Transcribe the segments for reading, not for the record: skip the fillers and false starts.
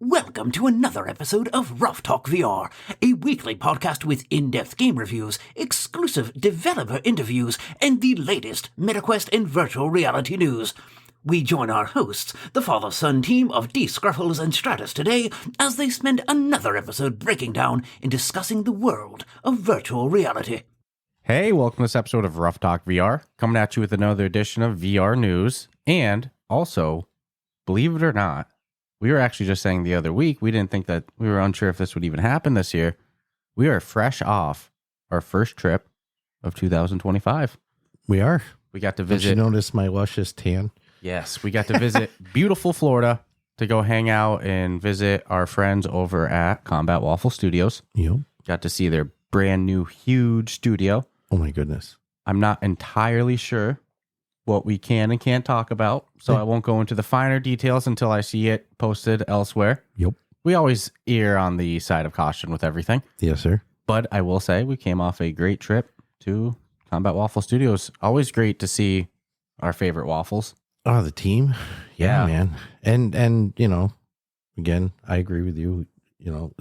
Welcome to another episode of Ruff Talk VR, a weekly podcast with in-depth game reviews, exclusive developer interviews, and the latest MetaQuest and virtual reality news. We join our hosts, the father-son team of D. Scruffles and Stratus today, as they spend another episode breaking down and discussing the world of virtual reality. Hey, welcome to this episode of Ruff Talk VR, coming at you with another edition of VR news, and also, believe it or not, we were actually just saying the other week, we didn't think that, we were unsure if this would even happen this year. We are fresh off our first trip of 2025. We are. We got to visit. Did you notice my luscious tan? Yes, we got to visit beautiful Florida to go hang out and visit our friends over at Combat Waffle Studios. Yep. Got to see their brand new huge studio. Oh my goodness. I'm not entirely sure what we can and can't talk about, so I won't go into the finer details until I see it posted elsewhere. Yep. We always err on the side of caution with everything. Yes, sir. But I will say we came off a great trip to Combat Waffle Studios. Always great to see our favorite waffles. Oh, the team. Yeah, Yeah. man. And you know, again, I agree with you,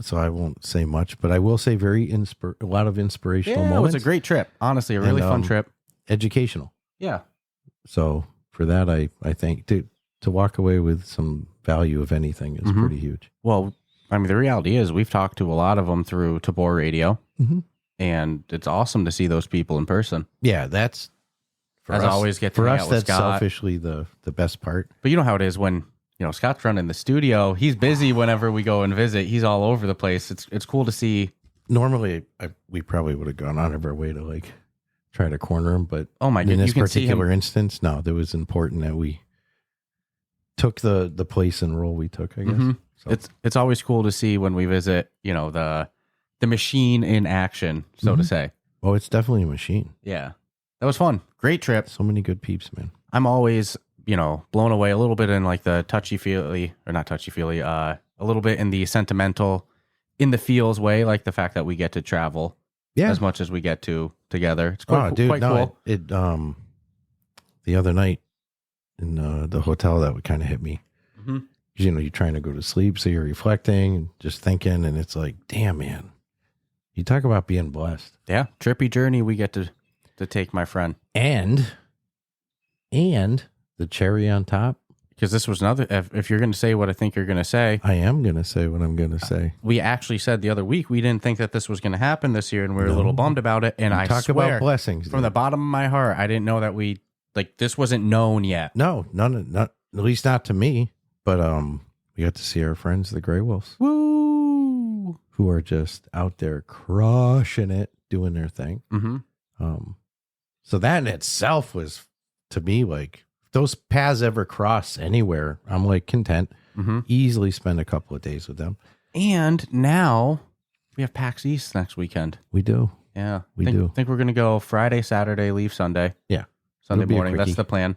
so I won't say much, but I will say a lot of inspirational Yeah, moments. it was a great trip. Honestly, a really fun trip. Educational. Yeah. So for that, I think to walk away with some value, if anything, is pretty huge. Well, I mean, the reality is we've talked to a lot of them through Tabor radio, and it's awesome to see those people in person. Yeah, that's for As us, always, get to for hang us. out with That's Scott. selfishly the best part. But you know how it is when, Scott's running the studio. He's busy whenever we go and visit. He's all over the place. It's cool to see. Normally, we probably would have gone out of our way to try to corner him, but Oh my in goodness, this you can see him. particular instance, no, it was important that we took the place and role we took, I guess. Mhm. So, It's always cool to see when we visit, the machine in action, so to say. oh, it's definitely a machine. Yeah. That was fun. Great trip. So many good peeps, man. I'm always, blown away a little bit in the touchy-feely, or not touchy-feely, a little bit in the sentimental, in the feels way, like the fact that we get to travel Yeah. as much as we get to together. It's quite, Oh, dude, quite no, cool. it the other night in the hotel, that would kind of hit me. Mhm. You're trying to go to sleep, so you're reflecting and just thinking, and it's like, damn, man, you talk about being blessed. Yeah. Trippy journey we get to take, my friend. And the cherry on top, Because this was another, if you're going to say what I think you're going to say, I am going to say what I'm going to say. we actually said the other week we didn't think that this was going to happen this year, and we were a No. little bummed about it. And I Talk swear, about blessings. from the dude. bottom of my heart, I didn't know that this wasn't known yet. No, not at least not to me. But we got to see our friends, the Gray Wolves, Woo! who are just out there crushing it, doing their thing. Mm-hmm. So that in itself was, to me, if those paths ever cross anywhere, I'm content. Mm-hmm. Easily spend a couple of days with them. And now we have PAX East next weekend. We do. Yeah, We do. Think we're going to go Friday, Saturday, leave Sunday. Yeah. Sunday It'll be a morning. That's quickie. the plan.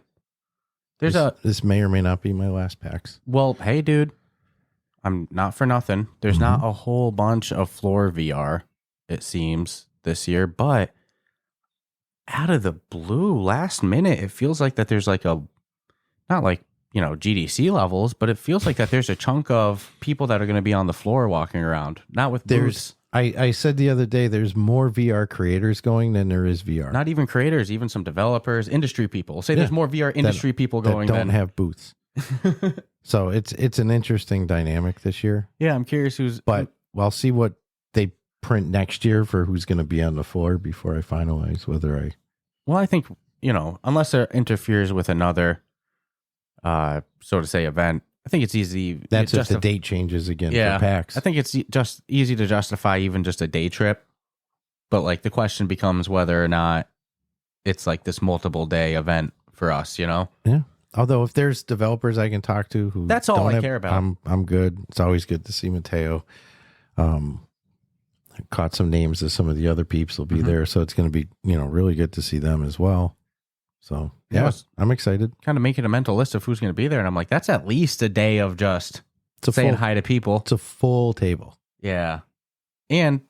This may or may not be my last PAX. Well, hey, dude, I'm not for nothing. There's not a whole bunch of floor VR, it seems, this year, but out of the blue, last minute, it feels like that there's not GDC levels, but it feels like that there's a chunk of people that are going to be on the floor walking around, not with booths. I said the other day, there's more VR creators going than there is VR. Not even creators, even some developers, industry people. We'll say there's more VR industry people that going don't than have booths. So it's an interesting dynamic this year. Yeah, I'm curious But I'll see what they print next year for who's going to be on the floor before I finalize whether I. Well, I think, unless it interferes with another, so to say, event, I think it's easy. That's if the date changes again for PAX. I think it's just easy to justify even just a day trip. But the question becomes whether or not it's this multiple day event for us, Yeah. Although if there's developers I can talk to who That's all don't I have- care about. I'm good. It's always good to see Mateo. I caught some names of some of the other peeps will be there, so it's going to be really good to see them as well. So yeah, I'm excited. kind of making a mental list of who's going to be there. And I'm like, that's at least a day of just saying hi to people. It's a full table. Yeah. And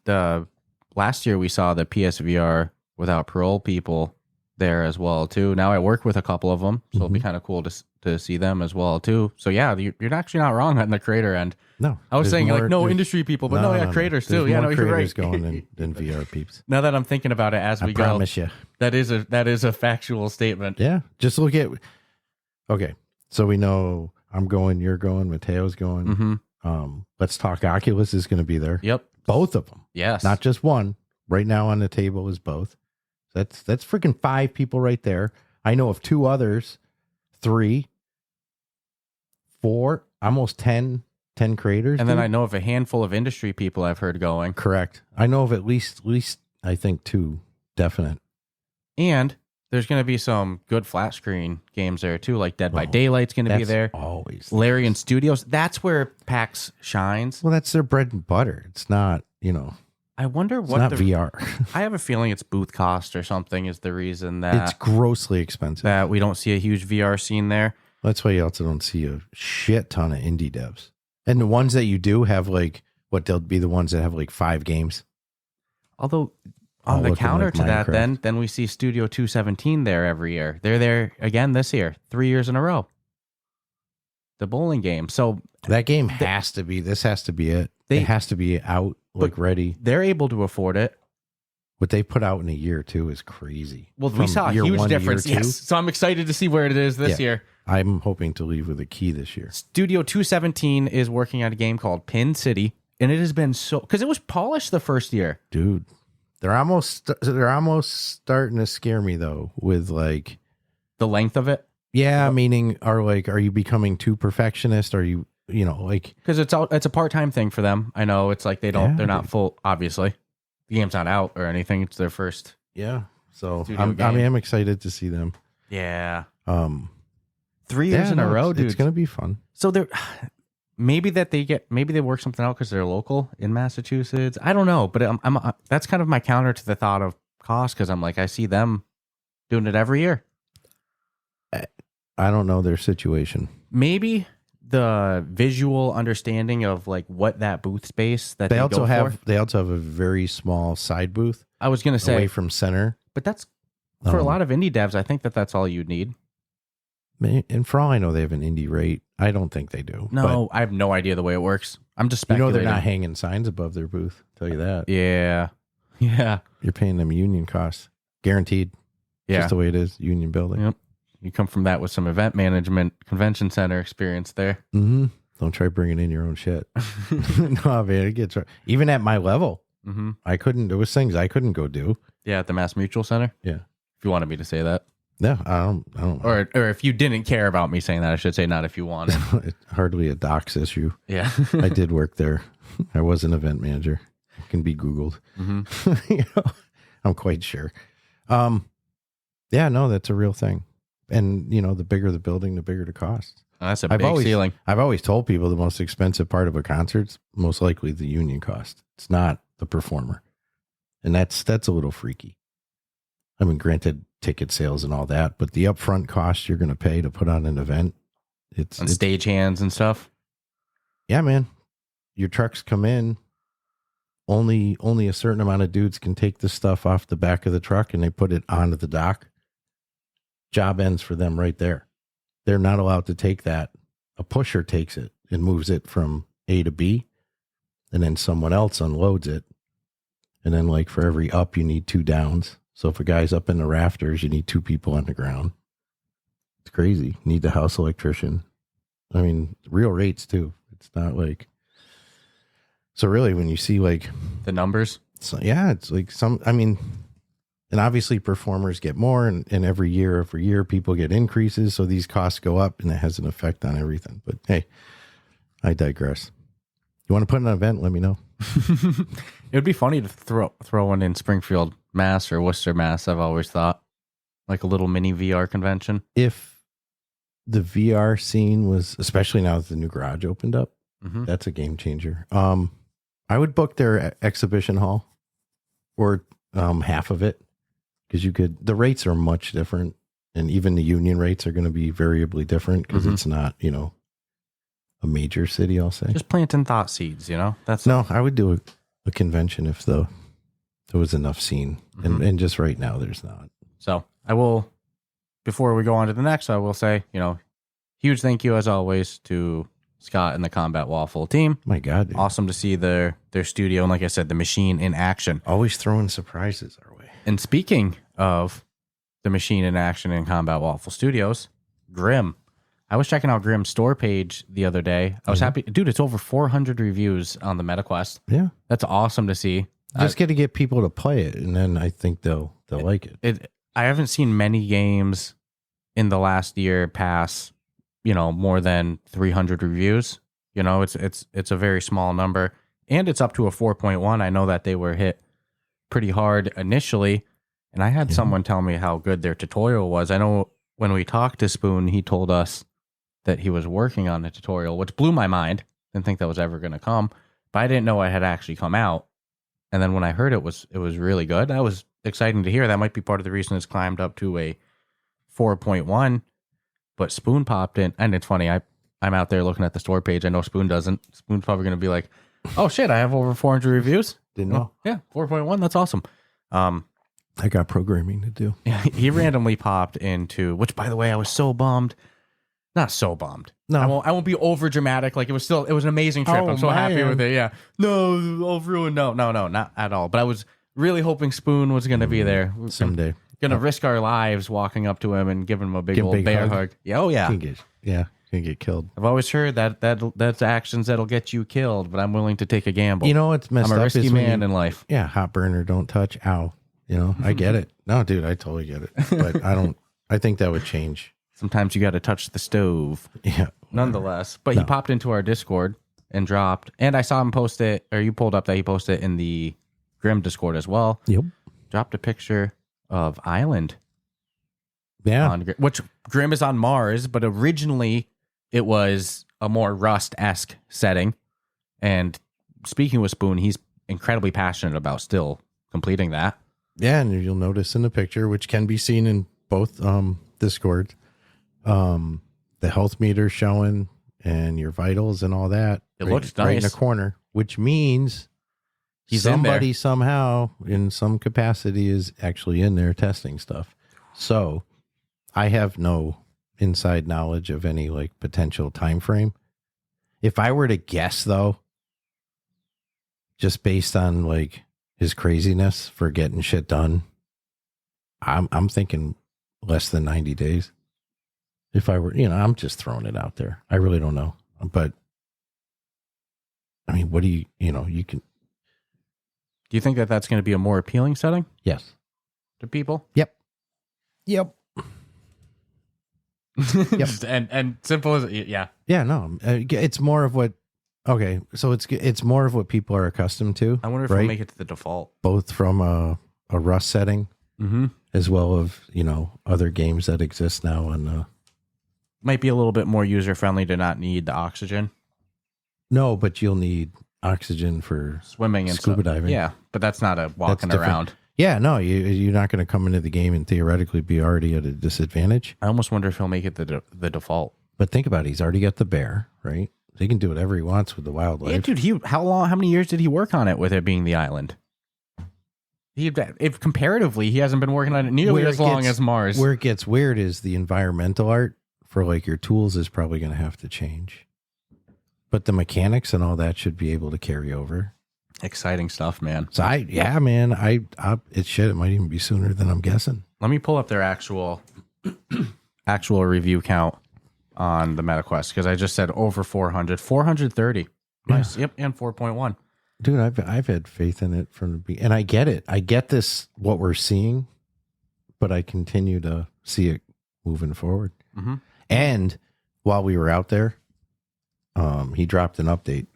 last year we saw the PSVR without parole people there as well too. Now I work with a couple of them, so it'll be kind of cool to see them as well too. So yeah, you're actually not wrong on the creator end. No, I was saying more, like no industry people, but no, creators too. Yeah, no, you're right. Going than VR peeps. Now that I'm thinking about it as we go, I promise you, that is a factual statement. Yeah, just look at. Okay, so we know I'm going, you're going, Mateo's going. Let's Talk Oculus is going to be there. Yep, both of them. Yes, not just one. Right now on the table is both. That's freaking 5 people right there. I know of 2 others, 3, 4, almost 10 creators. And then I know of a handful of industry people I've heard going. Correct. I know of at least I think 2 definite. And there's going to be some good flat screen games there too, like Dead by Daylight's going to be there. Always. Larian Studios. That's where PAX shines. Well, that's their bread and butter. It's not, I wonder it's what not VR. I have a feeling it's booth cost or something is the reason that it's grossly expensive. That we don't see a huge VR scene there. That's why you also don't see a shit ton of indie devs. And the ones that you do have they'll be the ones that have 5 games. Although on the counter to that, then we see Studio 217 there every year. They're there again this year, 3 years in a row. The bowling game. So that game has to be. This has to be it. It has to be out, ready. They're able to afford it. What they put out in a year too is crazy. Well, we saw a huge difference. Yes, so I'm excited to see where it is this year. I'm hoping to leave with a key this year. Studio 217 is working on a game called Pin City, and it has been because it was polished the first year, dude. They're almost starting to scare me though with the length of it. Yeah, meaning are you becoming too perfectionist? Are you because it's a part-time thing for them. I know it's they're not full. Obviously, the game's not out or anything. It's their first. Yeah, so I'm excited to see them. Yeah. 3 years in a row, dude. It's gonna be fun. So they're maybe they work something out because they're local in Massachusetts. I don't know, but that's kind of my counter to the thought of cost because I'm I see them doing it every year. I don't know their situation. Maybe the visual understanding of what that booth space that they also have a very small side booth. I was going to say away from center, but that's for a lot of indie devs. I think that's all you'd need. And for all I know, they have an indie rate. I don't think they do. No, I have no idea the way it works. I'm just speculating. They're not hanging signs above their booth. I'll tell you that. Yeah. You're paying them union costs, guaranteed. Yeah, just the way it is. Union building. Yep. You come from that with some event management, convention center experience there. Mm-hmm. Don't try bringing in your own shit. No, man, it gets even at my level. Mm-hmm. I couldn't. There was things I couldn't go do. Yeah, at the Mass Mutual Center. Yeah, if you wanted me to say that. No, I don't. Or if you didn't care about me saying that, I should say not if you wanted. It's hardly a docs issue. Yeah, I did work there. I was an event manager. It can be Googled. Mm-hmm. I'm quite sure. Yeah, no, that's a real thing. And the bigger the building, the bigger the cost. Oh, that's a big ceiling. I've always told people the most expensive part of a concert's most likely the union cost. It's not the performer, and that's a little freaky. I mean, granted, ticket sales and all that, but the upfront cost you're going to pay to put on an event, it's stagehands and stuff. Yeah, man, your trucks come in. Only a certain amount of dudes can take this stuff off the back of the truck, and they put it onto the dock. Job ends for them right there. They're not allowed to take that. A pusher takes it and moves it from A to B, and then someone else unloads it. And then for every up, you need 2 downs. So if a guy's up in the rafters, you need 2 people on the ground. It's crazy. You need the house electrician. I mean, real rates too. It's not so really when you see the numbers. So yeah, it's and obviously performers get more and every year people get increases. So these costs go up and it has an effect on everything. But hey, I digress. You want to put an event? Let me know. It would be funny to throw one in Springfield, Mass or Worcester, Mass. I've always thought a little mini VR convention. If the VR scene was, especially now that the new garage opened up, that's a game changer. I would book their exhibition hall or half of it. Because the rates are much different, and even the union rates are going to be variably different because it's not, a major city. I'll say just planting thought seeds. I would do a convention if there was enough scene, and just right now there's not. So I will, before we go on to the next, I will say, huge thank you as always to Scott and the Combat Waffle team. My God, dude. Awesome to see their studio. And like I said, the machine in action. Always throwing surprises our way. And speaking of the machine in action in Combat Waffle Studios, Grim. I was checking out Grim's store page the other day. I was happy. Dude, it's over 400 reviews on the MetaQuest. Yeah. That's awesome to see. Just got to get people to play it, and then I think they'll like it. I haven't seen many games in the last year pass, more than 300 reviews. It's a very small number, and it's up to a 4.1. I know that they were hit pretty hard initially, and I had someone tell me how good their tutorial was. I know when we talked to Spoon, he told us that he was working on the tutorial, which blew my mind. Didn't think that was ever going to come, but I didn't know it had actually come out. And then when I heard it was really good. That was exciting to hear. That might be part of the reason it's climbed up to a 4.1. But Spoon popped in, and it's funny. I'm out there looking at the store page. I know Spoon doesn't. Spoon's probably going to be like, "Oh shit, I have over 400 reviews." Didn't know. Yeah, 4.1. That's awesome. I got programming to do. He randomly popped into, which by the way, I was so bummed. Not so bummed. No, I won't be over dramatic. Like it was an amazing trip. I'm so happy with it. Yeah. No, I'll ruin. No, not at all. Get was really hoping Spoon was going to be there someday. Going to risk our lives walking up to him and giving him a big old bear hug. Yeah, oh yeah. Can get killed. I've always heard that's actions that'll get you killed, but I'm willing to take a gamble. You know what's messed up? I'm a risky man in life. Yeah, hot burner, don't touch. Ow. I get it. No, dude, I totally get it. But I think that would change. Sometimes you got to touch the stove. Yeah. Nonetheless. But he popped into our Discord and dropped. And I saw him post it, or you pulled up that he posted it in the Grim Discord as well. Yep. Dropped a picture of Island. Yeah. Which Grim is on Mars, but originally it was a more Rust-esque setting. And speaking with Spoon, he's incredibly passionate about still completing that. Yeah, and you'll notice in the picture, which can be seen in both Discords, the health meter showing and your vitals and all that. It looks nice. Right in the corner, which means he's somebody somehow in some capacity is actually in there testing stuff. So I have no inside knowledge of any like potential time frame. If I were to guess though, just based on like his craziness for getting shit done, I'm thinking less than 90 days. If I were, I'm just throwing it out there. I really don't know. But I mean, what do you can. Do you think that that's going to be a more appealing setting? Yes. To people? Yep. and simple as yeah. Yeah, no. It's more of what so it's more of what people are accustomed to. I wonder if we'll make it to the default. Both from a Rust setting as well of, other games that exist now and might be a little bit more user friendly to not need the oxygen. No, but you'll need oxygen for swimming and scuba diving. Yeah, but that's not a walking around. Yeah, no, you're not going to come into the game and theoretically be already at a disadvantage. I almost wonder if he'll make it the default. But think about it. He's already got the bear, right? He can do whatever he wants with the wildlife. Yeah, dude, how many years did he work on it with it being the island? If comparatively, he hasn't been working on it nearly as long as Mars. Where it gets weird is the environmental art for like your tools is probably going to have to change. But the mechanics and all that should be able to carry over. Exciting stuff, man. So it's shit. It might even be sooner than I'm guessing. Let me pull up their actual review count on the MetaQuest because I just said over 430. Nice. Yep, and 4.1. Dude, I've had faith in it from the beginning, and I get it. I get this what we're seeing, but I continue to see it moving forward. Mm-hmm. And while we were out there, he dropped an update,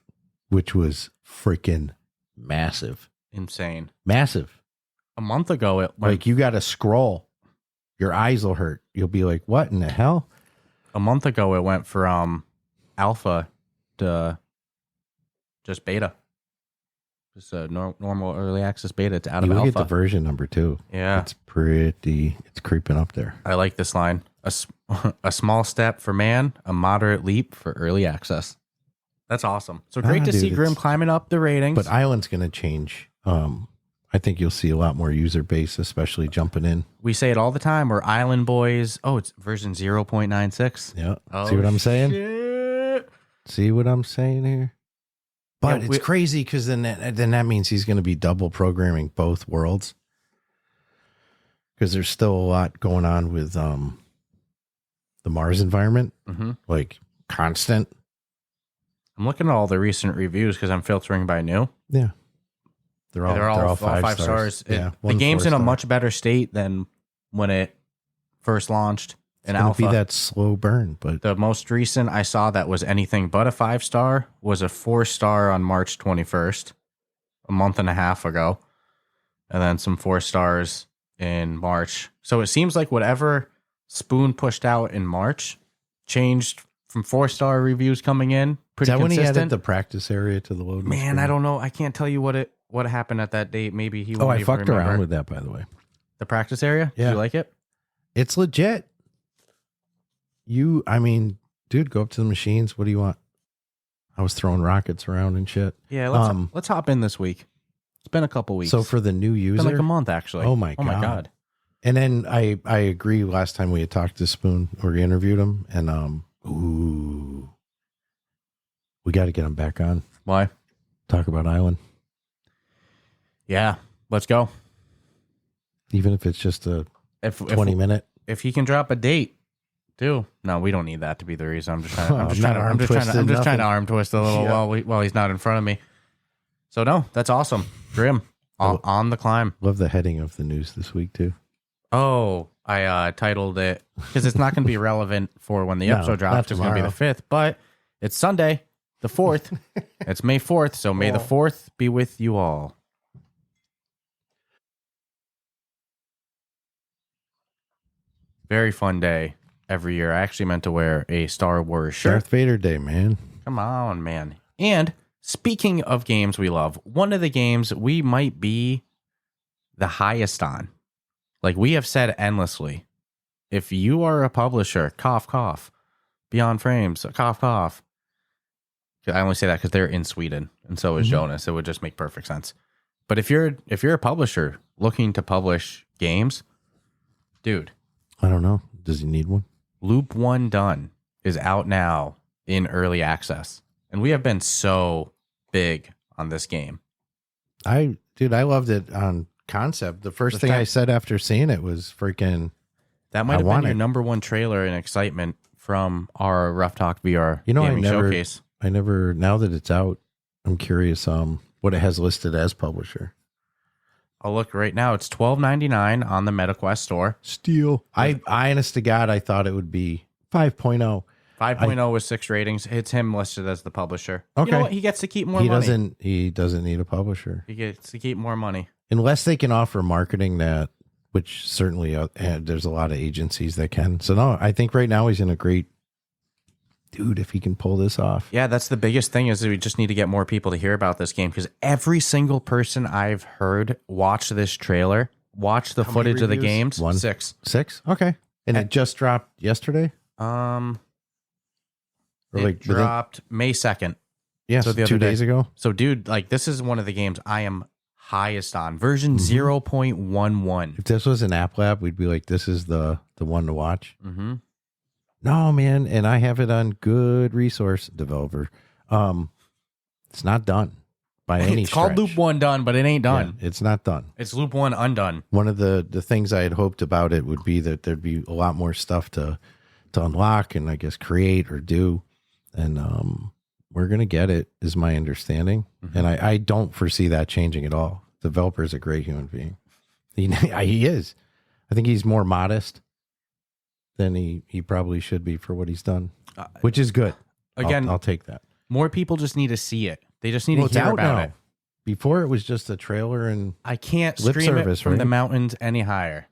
which was freaking massive. Insane. Massive. A month ago, it like you got to scroll. Your eyes will hurt. You'll be like, what in the hell? A month ago, it went from alpha to just beta. Just a normal early access beta. It's out of alpha. Look at the version number 2. Yeah. It's creeping up there. I like this line. A small step for man, a moderate leap for early access. That's awesome. So great to see Grim climbing up the ratings. But Island's going to change I think you'll see a lot more user base, especially jumping in. We say it all the time. We're Island Boys. Oh, it's version 0.96. Yeah. Oh, see what I'm saying? shit. See what I'm saying here? But Yeah, it's crazy because then that means he's going to be double programming both worlds. Because there's still a lot going on with the Mars environment, like constant. I'm looking at all the recent reviews because I'm filtering by new. Yeah. They're all five stars. Yeah, The game's in a 4-star. much better state than when it first launched in It's gonna alpha. be that slow burn, but The most recent I saw that was anything but a 5-star was a 4-star on March 21st, a month and a half ago, and then some 4 stars in March. So it seems like whatever Spoon pushed out in March changed from 4-star reviews coming in. Pretty is that when he consistent. added the practice area to the loading Man, screen? I don't know. I can't tell you what happened at that date. Maybe he. Oh, won't I even fucked remember. around with that, by the way. The practice area. Yeah. Did you like it? It's legit. I mean, dude, go up to the machines. What do you want? I was throwing rockets around and shit. Yeah. Let's hop in this week. It's been a couple weeks. So for the new it's user, been like a month actually. Oh my god. And then I agree. Last time we had talked to Spoon or we interviewed him, and we got to get him back on. Why? Talk about Island, Yeah. Let's go. even if it's just a If 20-minute. if he can drop a date, too. No, we don't need that to be the reason. I'm just trying. I'm just Not trying. arm I'm just twisted, trying to arm twist a little Yeah. while he's not in front of me. So no, that's awesome. Grim on the climb. Love the heading of the news this week too. Oh, I titled it because it's not going to be relevant for when the No, episode drops. not It's going to be the tomorrow. 5th, but it's Sunday, the 4th. It's May 4th, so may the 4th be with you all. Very fun day every year. I actually meant to wear a Star Wars shirt. Darth Vader Day, man. Come on, man. And speaking of games we love, one of the games we might be the highest on. Like we have said endlessly, if you are a publisher, cough, cough, Beyond Frames, cough, cough. I only say that because they're in Sweden, and so is Jonas. It would just make perfect sense. But if you're a publisher looking to publish games, dude, I don't know. Does he need one? Loop 1 Done is out now in early access. And we have been so big on this game. I loved it on concept. The first thing I said after seeing it was freaking. That might have been your number one trailer in excitement from our Ruff Talk VR gaming showcase. Now that it's out, I'm curious what it has listed as publisher. I'll look right now. It's $12.99 on the MetaQuest store. Steal. I honest to God, I thought it would be 5.0. 5.0 with 6 ratings. It's him listed as the publisher. Okay. You know what? He gets to keep more money. He doesn't need a publisher. He gets to keep more money. Unless they can offer marketing that, which certainly there's a lot of agencies that can. So no, I think right now he's in a great dude if he can pull this off. Yeah, that's the biggest thing is we just need to get more people to hear about this game because every single person I've heard watch this trailer, watch the footage of the games. 6. 6? Okay. And it just dropped yesterday? It dropped May 2nd. Yeah, so so the 2 other days day. ago. So, dude, like this is one of the games I am highest on. Version 0.11. If this was an app lab, we'd be like, this is the one to watch. Mm-hmm. No, man. And I have it on good resource developer. It's not done by any It's called stretch. Loop 1 Done, but it ain't done. Yeah, it's not done. It's Loop 1 Undone. One of the things I had hoped about it would be that there'd be a lot more stuff to unlock and I guess create or do. And we're going to get it is my understanding. And I don't foresee that changing at all. The developer is a great human being. He is. I think he's more modest than he probably should be for what he's done, which is good. Again, I'll take that. more people just need to see it. They just need to It's hear out about now. it. Before it was just a trailer and I can't Lip stream service, it from right? the mountains any higher,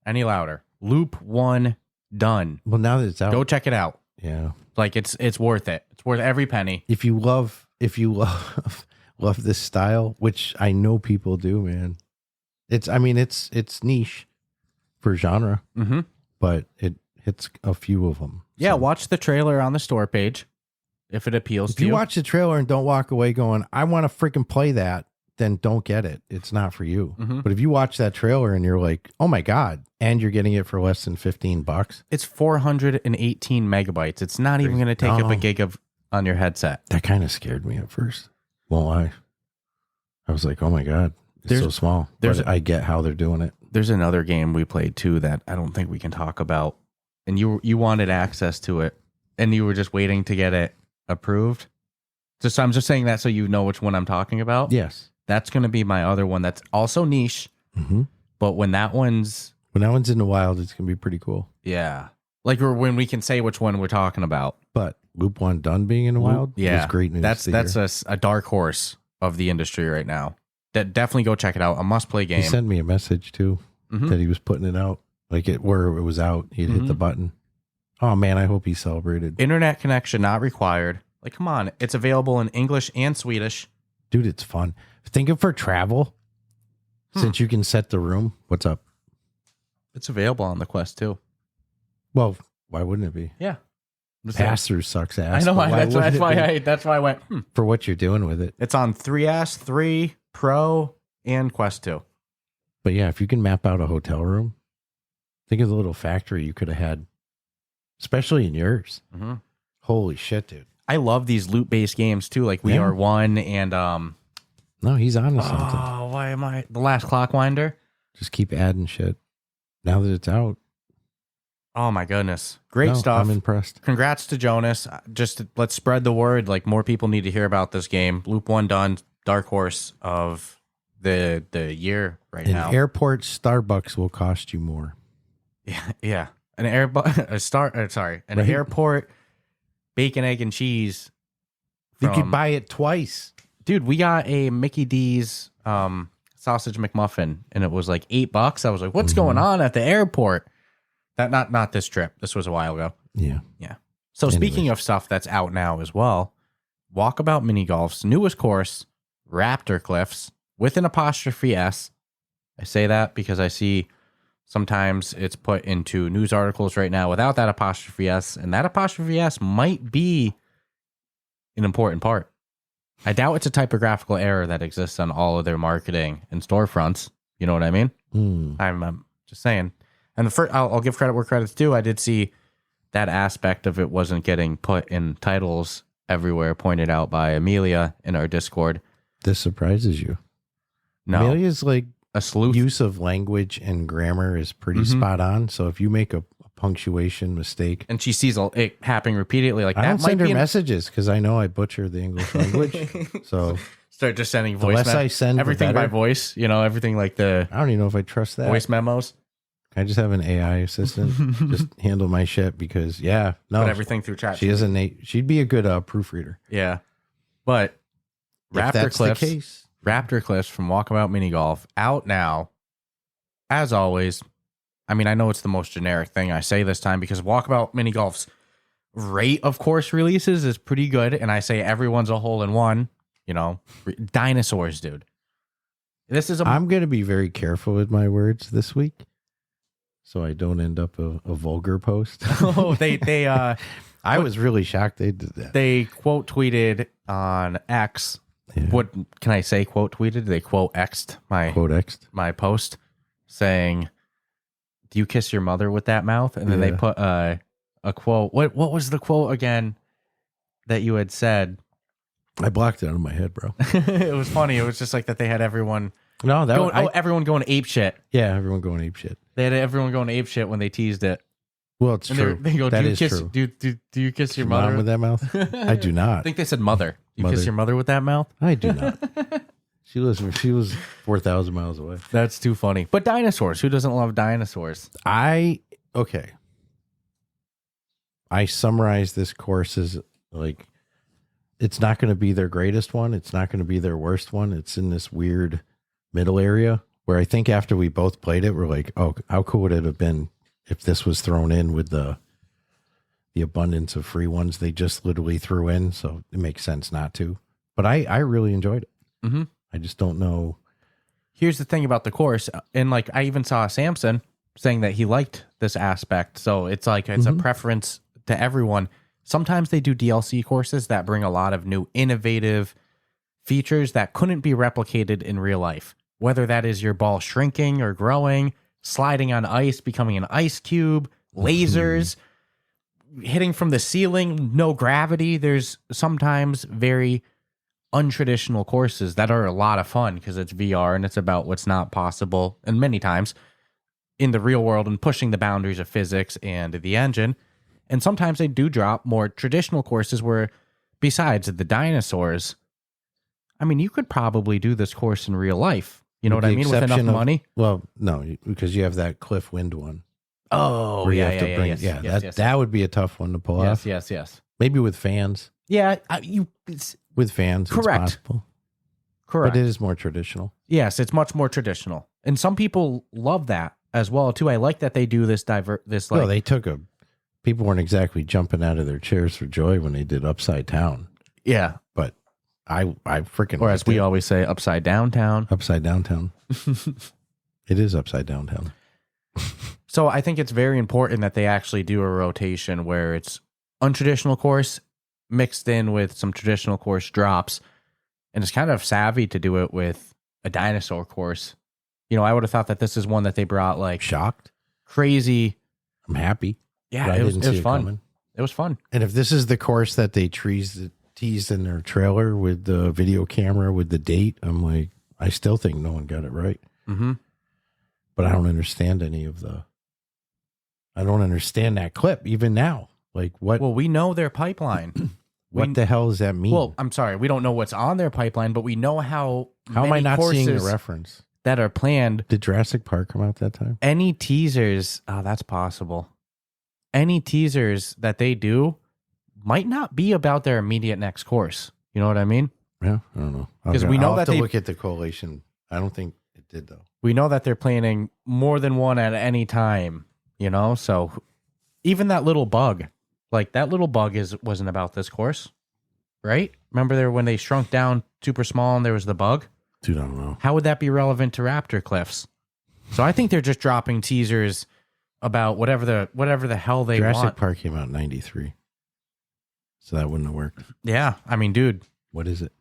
any louder. Loop 1 Done. well, now that it's out. Go check it out. Yeah. Like it's worth it. It's worth every penny. If you love love this style, which I know people do, man. It's niche for genre, Mm-hmm. but it hits a few of them. Yeah, So watch the trailer on the store page if it appeals if to you you. watch the trailer and don't walk away going, I want to freaking play that, then don't get it. It's not for you. Mhm. But if you watch that trailer and you're like, oh my God, and you're getting it for less than $15, It's 418 megabytes. It's not even going to take up a gig on your headset. that kind of scared me at first. Won't lie. I was like, oh my God, it's so small. But I get how they're doing it. There's another game we played too that I don't think we can talk about. And you wanted access to it, and you were just waiting to get it approved. So I'm just saying that so you know which one I'm talking about. Yes. That's going to be my other one that's also niche. Mm-hmm. But when that one's in the wild, it's going to be pretty cool. yeah. Like when we can say which one we're talking about. But Loop 1 done being in the wild is great news. That's a dark horse of the industry right now. That definitely go check it out. A must-play game. He sent me a message too that he was putting it out. Like where it was out, he'd hit the button. Oh man, I hope he celebrated. Internet connection not required. Like, come on. It's available in English and Swedish. Dude, it's fun. Think of for travel, since you can set the room. What's up? It's available on the Quest too. Well, why wouldn't it be? Yeah. Pass-through sucks ass. I know. but That's why I went, For what you're doing with it. It's on 3S, 3, Pro, and Quest 2. But yeah, if you can map out a hotel room, think of the little factory you could have had, especially in yours. Mm-hmm. Holy shit, dude. I love these loot-based games too, like We Are One and No, he's on to something. oh, why am I The Last Clockwinder? Just keep adding shit. Now that it's out. Oh my goodness. Great stuff. I'm impressed. Congrats to Jonas. Let's spread the word. Like, more people need to hear about this game. Loop 1 done, dark horse of the year right now. An airport Starbucks will cost you more. Yeah. An airport bacon, egg, and cheese. You could buy it twice. Dude, we got a Mickey D's sausage McMuffin, and it was like $8. I was like, what's going on at the airport? That not this trip. This was a while ago. Yeah. So speaking of stuff that's out now as well, Walkabout Mini Golf's newest course, Raptor Cliffs, with an apostrophe S. I say that because I see sometimes it's put into news articles right now without that apostrophe S, and that apostrophe S might be an important part. I doubt it's a typographical error that exists on all of their marketing and storefronts. You know what I mean? I'm just saying. And I'll give credit where credit's due. I did see that aspect of it wasn't getting put in titles everywhere, pointed out by Amelia in our Discord. This surprises you. No. Amelia's like A sleuth. use of language and grammar is pretty spot on. So if you make a punctuation mistake, And she sees it happening repeatedly, like I that don't might send her be messages because I know I butcher the English language. So start just sending the voice less I send, the everything by better. voice, everything like the I don't even know if I trust that. voice memos, Can I just have an AI assistant just handle my shit? Because put everything through chat. she isn't. She'd be a good proofreader. Yeah. But If Raptor that's Cliffs, the case. Raptor Cliffs from Walkabout Mini Golf out now. As always, I mean, I know it's the most generic thing I say this time because Walkabout Mini Golf's rate of course releases is pretty good, and I say everyone's a hole in one. Dinosaurs, dude. This is I'm going to be very careful with my words this week, so I don't end up a vulgar post. I was really shocked they did that. They quote tweeted on X. Yeah. What can I say? Quote tweeted. They quote X'd Quote X'd. my post saying, "Do you kiss your mother with that mouth?" And then they put a quote. What was the quote again that you had said? I blocked it out of my head, bro. It was funny. It was just like that they had everyone everyone going ape shit. Yeah, everyone going ape shit. They had everyone going ape shit when they teased it. Well, it's And true. they go, That "Do you is kiss? true. Do you kiss your Mom mother with that mouth? I do I not. think they said mother. You Mother. kiss your mother with that mouth? I do not. She was 4,000 miles away. That's too funny. But dinosaurs. Who doesn't love dinosaurs? Okay. I summarized this course as like, it's not going to be their greatest one. It's not going to be their worst one. It's in this weird middle area where I think after we both played it, we're like, oh, how cool would it have been if this was thrown in with the abundance of free ones they just literally threw in. So it makes sense not to. But I really enjoyed it. Mm-hmm. I just don't know. Here's the thing about the course, and like I even saw Samson saying that he liked this aspect. So it's like it's a preference to everyone. Sometimes they do DLC courses that bring a lot of new innovative features that couldn't be replicated in real life. Whether that is your ball shrinking or growing, sliding on ice, becoming an ice cube, lasers, hitting from the ceiling, no gravity. There's sometimes very untraditional courses that are a lot of fun because it's VR and it's about what's not possible, and many times in the real world, and pushing the boundaries of physics and the engine. And sometimes they do drop more traditional courses where, besides the dinosaurs, I mean, you could probably do this course in real life. You know what I mean? With enough money? Well, no, because you have that Cliff Wind one. Oh, yeah, that would be a tough one to pull off. Yes. Maybe with fans. Yeah, With fans, correct. It's possible. Correct. But it is more traditional. Yes, it's much more traditional. And some people love that as well, too. I like that they do this No, they took people weren't exactly jumping out of their chairs for joy when they did Upside Down. Yeah. But I freaking, or as we always say, upside downtown. Upside downtown. It is upside downtown. So I think it's very important that they actually do a rotation where it's untraditional course mixed in with some traditional course drops. And it's kind of savvy to do it with a dinosaur course. You know, I would have thought that this is one that they brought like shocked, crazy. I'm happy. Yeah, it was fun. Coming. It was fun. And if this is the course that they teased in their trailer with the video camera with the date, I'm like, I still think no one got it right. Mm-hmm. But I don't understand I don't understand that clip even now. Like what? Well, we know their pipeline. What the hell does that mean? Well, I'm sorry, we don't know what's on their pipeline, but we know how am I not seeing the courses reference that are planned. Did Jurassic Park come out that time? Any teasers? Oh, that's possible. Any teasers that they do might not be about their immediate next course. You know what I mean? Yeah, I don't know. Because we know I'll that have to they look at the collation. I don't think it did though. We know that they're planning more than one at any time. You know, so even that little bug, like that little bug wasn't about this course, right? Remember there when they shrunk down super small and there was the bug? Dude, I don't know. How would that be relevant to Raptor Cliffs? So I think they're just dropping teasers about whatever the hell they want. Jurassic Park came out in 93. So that wouldn't have worked. Yeah, I mean, dude, what is it?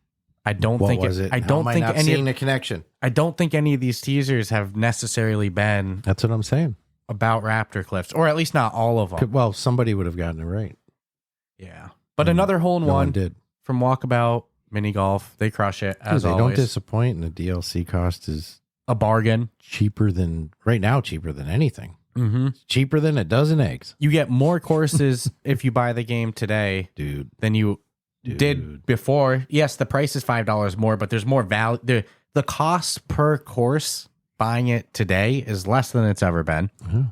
I don't what think was it. I don't think not any seeing the connection. I don't think any of these teasers have necessarily been That's what I'm saying. about Raptor Cliffs, or at least not all of them. Well, somebody would have gotten it right. Yeah, but another hole in No one did. from Walkabout Mini Golf. They crush it as They always. don't disappoint, and the DLC cost is A bargain. cheaper than anything. Mm-hmm. It's cheaper than a dozen eggs, You get more courses if you buy the game today dude. than you did before. Yes, the price is $5 more, but there's more value. The cost per course buying it today is less than it's ever been. Yeah.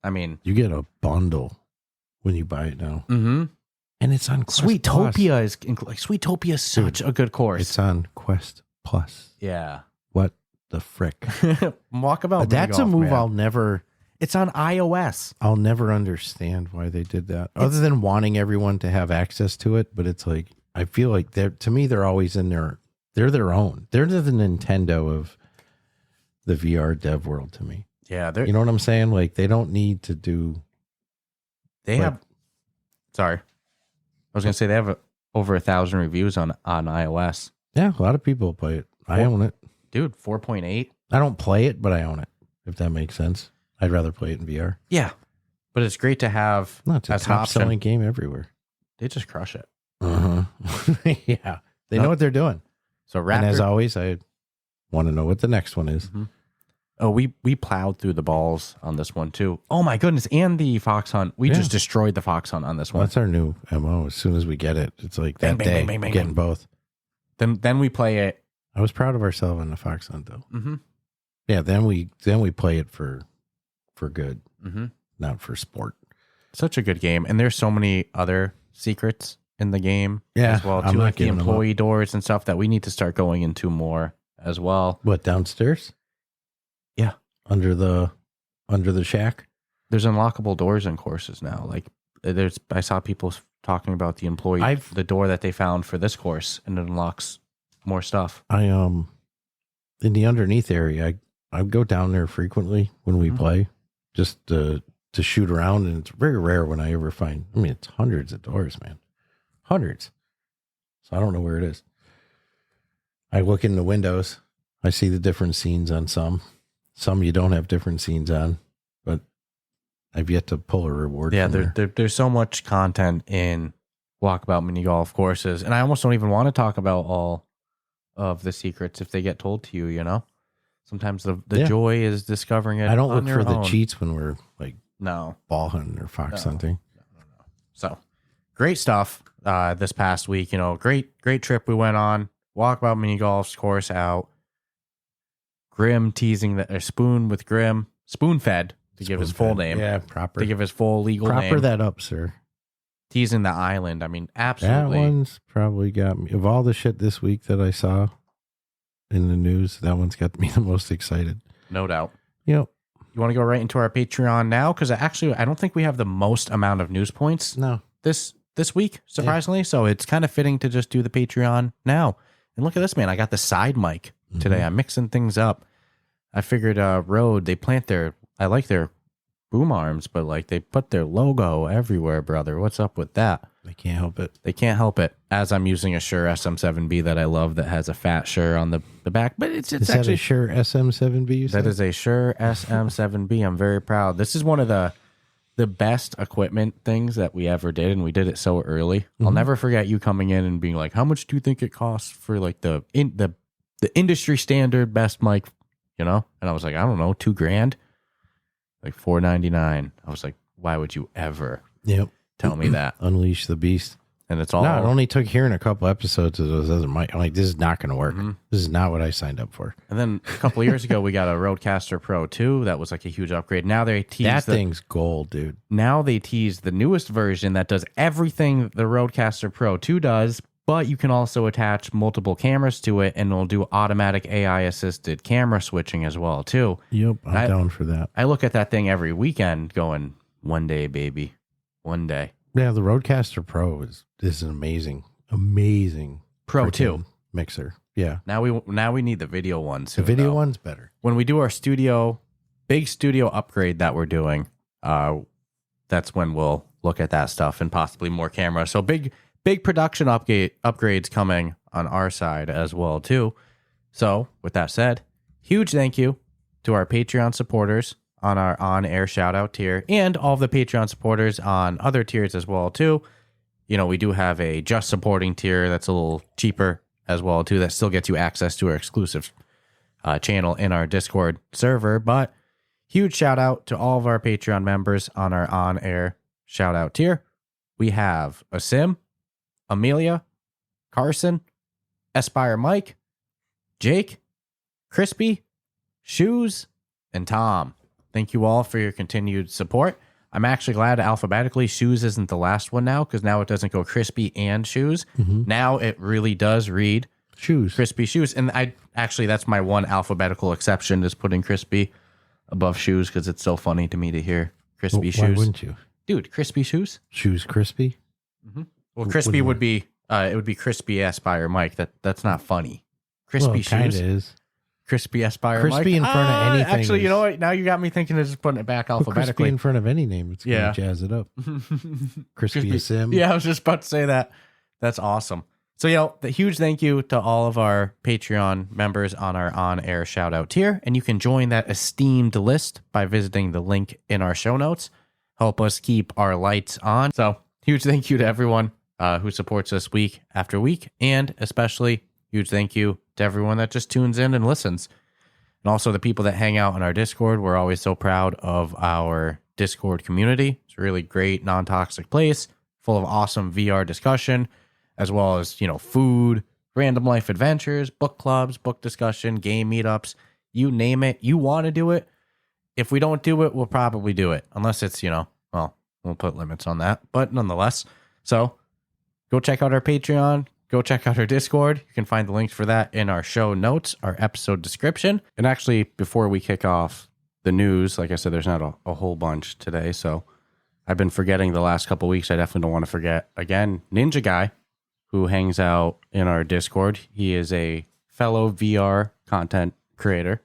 I mean, You get a bundle when you buy it now, mm-hmm. and it's on Quest Plus. Sweetopia is such a good course. It's on Quest Plus. Yeah. What the frick? Walkabout. That's a move It's on iOS. I'll never understand why they did that, other than wanting everyone to have access to it. But it's like, I feel like they're always in they're their own. They're the Nintendo of the VR dev world to me. Yeah. You know what I'm saying? Like, they don't need to do. Sorry. I was going to say they have over 1,000 reviews on iOS. Yeah, a lot of people play it. I own it. Dude, 4.8. I don't play it, but I own it, if that makes sense. I'd rather play it in VR. Yeah. But it's great to have No, it's a as an top option. selling game everywhere. They just crush it. Yeah. They know what they're doing. So Raptor, And as always, I want to know what the next one is. Mhm. Oh, we plowed through the balls on this one too. Oh my goodness. And the Fox Hunt. We just destroyed the Fox Hunt on this Well, one. that's our new MO. As soon as we get it, it's like Bang, that bang, day, bang, bang, bang, getting bang. both. Then we play it. I was proud of ourselves on the Fox Hunt, though. Mm-hmm. Yeah, then we play it for good, Mm-hmm. not for sport. Such a good game. And there's so many other secrets in the game Yeah, as well I'm too, not like the giving them employee doors and stuff that we need to start going into more as well. What, downstairs? Yeah. Under the shack? There's unlockable doors in courses now. Like I saw people talking about the employee, the door that they found for this course, and it unlocks more stuff. In the underneath area, I go down there frequently when we play, just to shoot around, and it's very rare when I ever find. I mean, it's hundreds of doors, man, hundreds. So I don't know where it is. I look in the windows. I see the different scenes on some. Some you don't have different scenes on, but I've yet to pull a reward. Yeah, from there. there's so much content in Walkabout Mini Golf courses, and I almost don't even want to talk about all of the secrets if they get told to you, you know? Sometimes the joy is discovering it. I don't on look for your the own. cheats when we're like No. ball hunting or fox hunting. No. So great stuff this past week. You know, great trip we went on. Walkabout Mini Golf's course out. Grim teasing that Spoon with Grim. Spoon fed to give his full name. Yeah, proper. To give his full legal name. Proper that up, sir. Teasing the island. I mean, absolutely. That one's probably got me. Of all the shit this week that I saw in the news, that one's got me the most excited. No doubt. Yep. You want to go right into our Patreon now? Because actually, I don't think we have the most amount of news points No. this week, surprisingly. Yeah. So it's kind of fitting to just do the Patreon now. And look at this, man. I got the side mic today. I'm mixing things up. I figured Rode, they plant I like their boom arms, but like they put their logo everywhere, brother. What's up with that? They can't help it. They can't help it. As I'm using a Shure SM7B that I love that has a fat Shure on the back, but it's Is actually that a Shure SM7B you said? That is a Shure SM7B. I'm very proud. This is one of the best equipment things that we ever did, and we did it so early. I'll never forget you coming in and being like, "How much do you think it costs for like the industry standard best mic?" You know, and I was like, "I don't know, $2,000, like $499." I was like, "Why would you ever tell me that?" Unleash the beast. And it's all. No, it only took hearing a couple episodes of those other mic. I'm like, this is not going to work. This is not what I signed up for. And then a couple of years ago, we got a Rodecaster Pro 2. That was like a huge upgrade. Now they tease that thing's gold, dude. Now they tease the newest version that does everything the Rodecaster Pro 2 does, but you can also attach multiple cameras to it, and it'll do automatic AI-assisted camera switching as well, too. Yep, I'm down for that. I look at that thing every weekend going, one day, baby. One day. Yeah, the Rodecaster Pro is an amazing Pro 2 mixer. Yeah. Now we need the video one soon. The video though. one's better. When we do our big studio upgrade that we're doing, that's when we'll look at that stuff and possibly more cameras. So big production upgrades coming on our side as well too. So with that said, huge thank you to our Patreon supporters on our on-air shout-out tier, and all of the Patreon supporters on other tiers as well, too. You know, we do have a just supporting tier that's a little cheaper as well, too, that still gets you access to our exclusive channel in our Discord server. But huge shout-out to all of our Patreon members on our on-air shout-out tier. We have Asim, Amelia, Carson, Aspire Mike, Jake, Crispy, Shoes, and Tom. Thank you all for your continued support. I'm actually glad alphabetically Shoes isn't the last one now, because now it doesn't go Crispy and Shoes. Now it really does read Shoes. Crispy Shoes. And that's my one alphabetical exception, is putting Crispy above Shoes, because it's so funny to me to hear Crispy Shoes. Why wouldn't you? Dude, Crispy Shoes? Shoes Crispy? Well, Crispy would be Crispy Aspire Mike. That's not funny. Crispy Shoes. Kind of is. Crispy Aspire Crispy Mike. in front of anything. Actually, you know what? Now you got me thinking of just putting it back alphabetically. Crispy in front of any name, it's going to jazz it up. Crispy Sim. Yeah, I was just about to say that. That's awesome. So, the huge thank you to all of our Patreon members on our on-air shout-out tier. And you can join that esteemed list by visiting the link in our show notes. Help us keep our lights on. So, huge thank you to everyone who supports us week after week. And especially huge thank you to everyone that just tunes in and listens. And also the people that hang out in our Discord. We're always so proud of our Discord community. It's a really great, non-toxic place full of awesome VR discussion, as well as, food, random life adventures, book clubs, book discussion, game meetups, you name it. You want to do it. If we don't do it, we'll probably do it. Unless it's, we'll put limits on that. But nonetheless, so go check out our Patreon. Go check out our Discord. You can find the links for that in our show notes, our episode description. And actually, before we kick off the news, like I said, there's not a whole bunch today. So I've been forgetting the last couple of weeks. I definitely don't want to forget. Again, Ninja Guy, who hangs out in our Discord. He is a fellow VR content creator.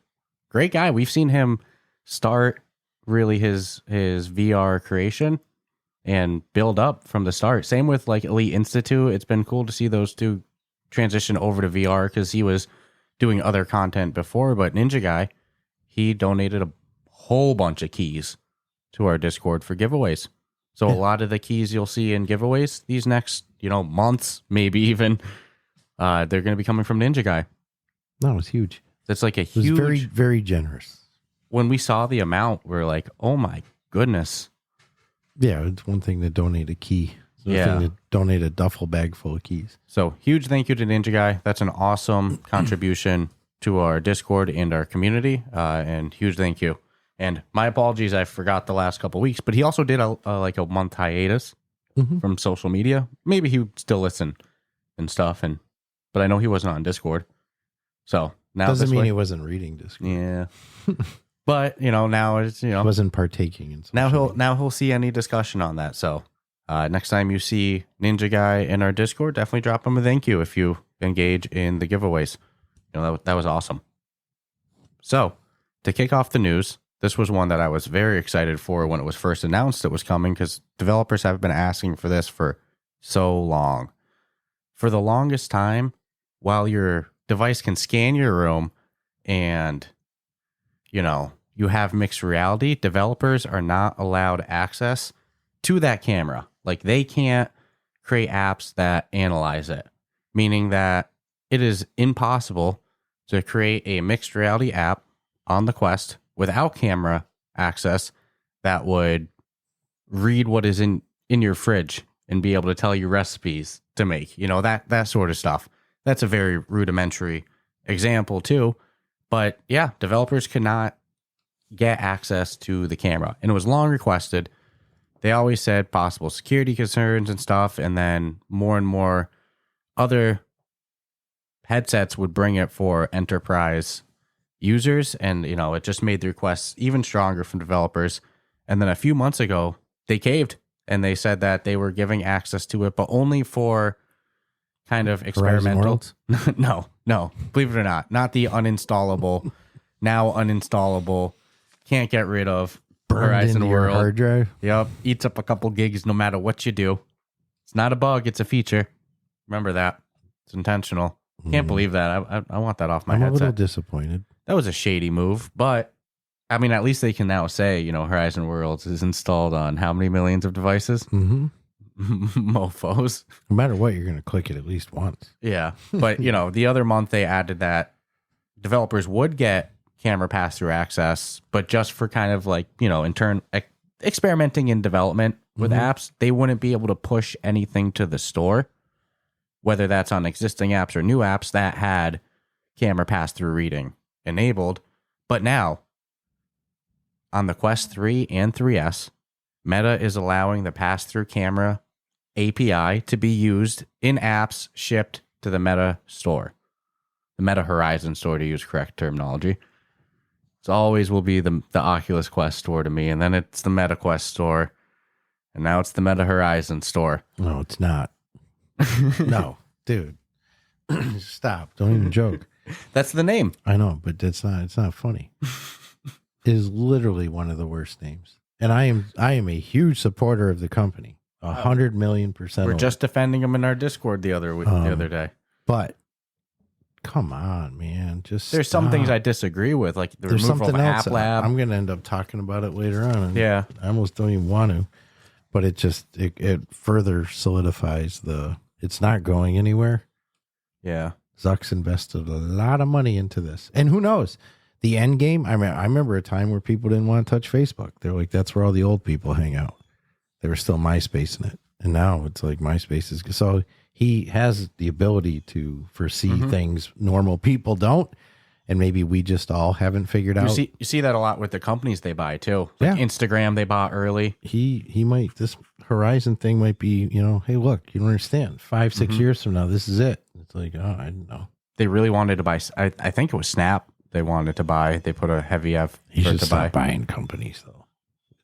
Great guy. We've seen him start really his VR creation and build up from the start. Same with like Elite Institute. It's been cool to see those two transition over to VR because he was doing other content before. But Ninja Guy, he donated a whole bunch of keys to our Discord for giveaways. So a lot of the keys you'll see in giveaways these next, months, maybe even, they're going to be coming from Ninja Guy. No, it was huge. That's like It was very, very generous. When we saw the amount, we're like, oh my goodness. Yeah, it's one thing to donate a key. It's another thing to donate a duffel bag full of keys. So huge thank you to Ninja Guy. That's an awesome contribution to our Discord and our community. And huge thank you. And my apologies, I forgot the last couple of weeks, but he also did a month hiatus from social media. Maybe he would still listen and stuff, but I know he wasn't on Discord. So now doesn't mean he wasn't reading Discord. Yeah, but now it's he wasn't partaking in. Now he'll see any discussion on that. So next time you see Ninja Guy in our Discord, definitely drop him a thank you if you engage in the giveaways. That was awesome. So to kick off the news. This was one that I was very excited for when it was first announced it was coming because developers have been asking for this for so long. For the longest time, while your device can scan your room and, you have mixed reality, developers are not allowed access to that camera. Like they can't create apps that analyze it, meaning that it is impossible to create a mixed reality app on the Quest without camera access that would read what is in your fridge and be able to tell you recipes to make, that sort of stuff. That's a very rudimentary example too. But yeah, developers could not get access to the camera and it was long requested. They always said possible security concerns and stuff. And then more and more other headsets would bring it for enterprise users, and it just made the requests even stronger from developers. And then a few months ago they caved and they said that they were giving access to it, but only for kind of experimental. No, believe it or not the uninstallable, now uninstallable, can't get rid of Horizon World hard drive. Yep, eats up a couple gigs no matter what you do. It's not a bug, it's a feature. Remember that. It's intentional. Can't believe that. I want that off my headset. I'm a little disappointed. That was a shady move, but I mean, at least they can now say, Horizon Worlds is installed on how many millions of devices? Mofos. No matter what, you're going to click it at least once. Yeah. But, the other month they added that developers would get camera pass-through access, but just for kind of like, in turn, experimenting in development with apps. They wouldn't be able to push anything to the store, whether that's on existing apps or new apps that had camera pass-through reading enabled. But now on the Quest 3 and 3S, Meta is allowing the pass-through camera API to be used in apps shipped to the Meta store, the Meta Horizon store to use correct terminology. It always will be the Oculus Quest store to me, and then it's the Meta Quest store, and now it's the Meta Horizon store. No, it's not. No, dude. Stop. Don't even joke. That's the name. I know, but it's not funny. It is literally one of the worst names. And I am a huge supporter of the company. 100,000,000%. We're just defending them in our Discord the other day. But come on, man. There's some things I disagree with, like the There's removal of something else. App Lab. I'm going to end up talking about it later on. And yeah. I almost don't even want to. But it further solidifies it's not going anywhere. Yeah. Zuck's invested a lot of money into this. And who knows? The end game, I remember a time where people didn't want to touch Facebook. They're like, that's where all the old people hang out. There was still MySpace in it. And now it's like MySpace is... So he has the ability to foresee things normal people don't. And maybe we just all haven't figured out. You see that a lot with the companies they buy too. Like Instagram they bought early. He might... This Horizon thing might be, hey, look, you don't understand. 5-6 years from now, this is it. It's like, oh, I don't know. They really wanted to buy... I think it was Snap. They wanted to buy. They put a heavy effort to buy. Buying companies though.